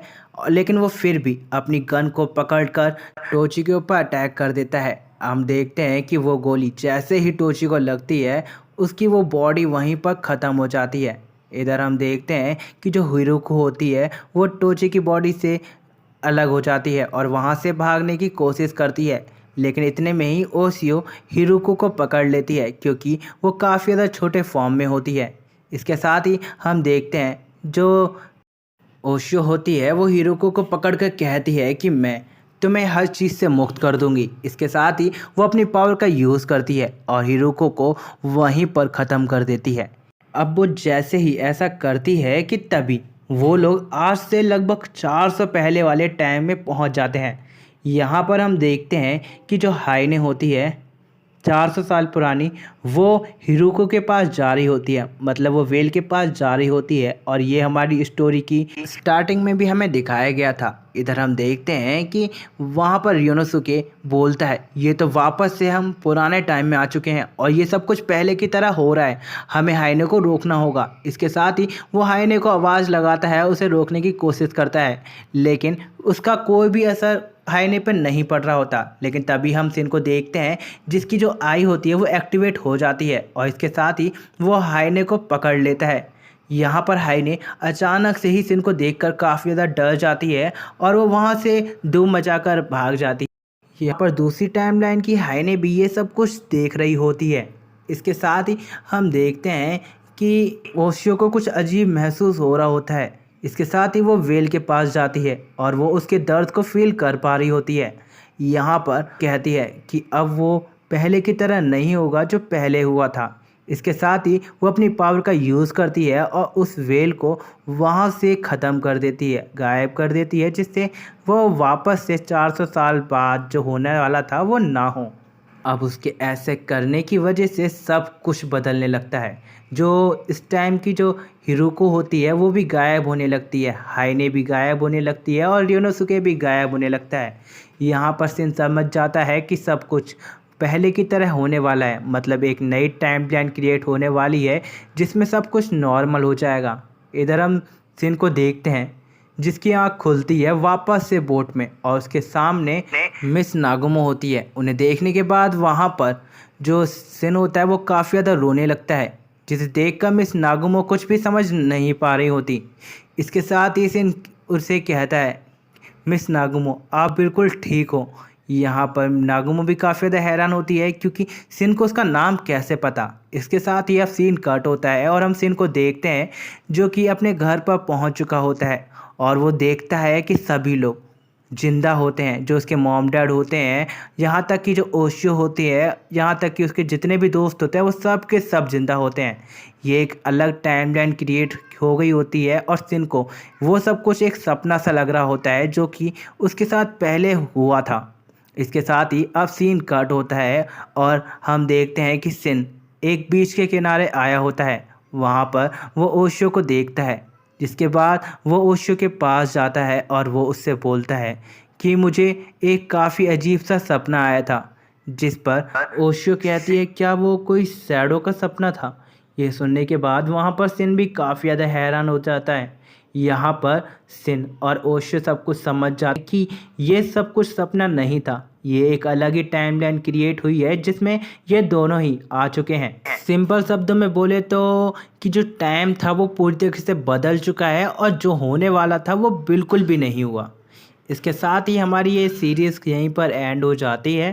लेकिन वो फिर भी अपनी गन को पकड़कर टोची के ऊपर अटैक कर देता है। हम देखते हैं कि वो गोली जैसे ही टोची को लगती है उसकी वो बॉडी वहीं पर ख़त्म हो जाती है। इधर हम देखते हैं कि जो हिरोको होती है वो टोची की बॉडी से अलग हो जाती है और वहाँ से भागने की कोशिश करती है, लेकिन इतने में ही ओशियो हिरोको को पकड़ लेती है क्योंकि वो काफ़ी ज़्यादा छोटे फॉर्म में होती है। इसके साथ ही हम देखते हैं जो ओशियो होती है वो हिरोको को पकड़ कर कहती है कि मैं तुम्हें हर चीज़ से मुक्त कर दूंगी। इसके साथ ही वो अपनी पावर का यूज़ करती है और हिरोको को वहीं पर ख़त्म कर देती है। अब वो जैसे ही ऐसा करती है कि तभी वो लोग आज से लगभग 400 पहले वाले टाइम में पहुंच जाते हैं। यहाँ पर हम देखते हैं कि जो हाइने होती है 400 साल पुरानी, वो हिरुको के पास जा रही होती है, मतलब वो वेल के पास जा रही होती है। और ये हमारी स्टोरी की स्टार्टिंग में भी हमें दिखाया गया था। इधर हम देखते हैं कि वहाँ पर योनोसुके बोलता है, ये तो वापस से हम पुराने टाइम में आ चुके हैं और ये सब कुछ पहले की तरह हो रहा है, हमें हाइने को रोकना होगा। इसके साथ ही वो हाइने को आवाज़ लगाता है, उसे रोकने की कोशिश करता है, लेकिन उसका कोई भी असर हाइने पर नहीं पड़ रहा होता। लेकिन तभी हम सिन को देखते हैं जिसकी जो आई होती है वो एक्टिवेट हो जाती है और इसके साथ ही वो हाइने को पकड़ लेता है। यहाँ पर हाइने अचानक से ही सिन को देखकर काफ़ी ज़्यादा डर जाती है और वो वहाँ से धूम मचाकर भाग जाती है। यहाँ पर दूसरी टाइमलाइन की हाइने भी ये सब कुछ देख रही होती है। इसके साथ ही हम देखते हैं कि ओशियो को कुछ अजीब महसूस हो रहा होता है। इसके साथ ही वो वेल के पास जाती है और वो उसके दर्द को फील कर पा रही होती है। यहाँ पर कहती है कि अब वो पहले की तरह नहीं होगा जो पहले हुआ था। इसके साथ ही वो अपनी पावर का यूज़ करती है और उस वेल को वहाँ से ख़त्म कर देती है, गायब कर देती है, जिससे वो वापस से 400 साल बाद जो होने वाला था वो ना हो। अब उसके ऐसे करने की वजह से सब कुछ बदलने लगता है। जो इस टाइम की जो हिरुको होती है वो भी गायब होने लगती है, हाइने भी गायब होने लगती है और योनोसुके भी गायब होने लगता है। यहाँ पर सिन समझ जाता है कि सब कुछ पहले की तरह होने वाला है, मतलब एक नई टाइम लाइन क्रिएट होने वाली है जिसमें सब कुछ नॉर्मल हो जाएगा। इधर हम सिन को देखते हैं जिसकी आँख खुलती है वापस से बोट में और उसके सामने मिस नागुमो होती है। उन्हें देखने के बाद वहाँ पर जो सिन होता है वो काफ़ी ज़्यादा रोने लगता है, जिसे देखकर मिस नागुमो कुछ भी समझ नहीं पा रही होती। इसके साथ ही सिन उसे कहता है, मिस नागुमो आप बिल्कुल ठीक हो। यहाँ पर नागुमो भी काफ़ी ज़्यादा हैरान होती है क्योंकि सिन को उसका नाम कैसे पता। इसके साथ ही अब सीन कट होता है और हम सिन को देखते हैं जो कि अपने घर पर पहुँच चुका होता है और वो देखता है कि सभी लोग जिंदा होते हैं, जो उसके मॉम डैड होते हैं, यहाँ तक कि जो ओशियो होती है, यहाँ तक कि उसके जितने भी दोस्त होते हैं वो सब के सब जिंदा होते हैं। ये एक अलग टाइमलाइन क्रिएट हो गई होती है और सिन को वो सब कुछ एक सपना सा लग रहा होता है जो कि उसके साथ पहले हुआ था। इसके साथ ही अब सीन कट होता है और हम देखते हैं कि सिन एक बीच के किनारे आया होता है। वहाँ पर वो ओशियो को देखता है, जिसके बाद वो ओशियो के पास जाता है और वो उससे बोलता है कि मुझे एक काफ़ी अजीब सा सपना आया था। जिस पर ओशियो कहती है, क्या वो कोई शैडो का सपना था? ये सुनने के बाद वहाँ पर सिन भी काफ़ी ज़्यादा हैरान हो जाता है। यहाँ पर सिन और ओशियो सब कुछ समझ जाते कि ये सब कुछ सपना नहीं था, ये एक अलग ही टाइमलाइन क्रिएट हुई है जिसमें ये दोनों ही आ चुके हैं। सिंपल शब्दों में बोले तो कि जो टाइम था वो पूरी तरीके से बदल चुका है और जो होने वाला था वो बिल्कुल भी नहीं हुआ। इसके साथ ही हमारी ये सीरीज़ यहीं पर एंड हो जाती है।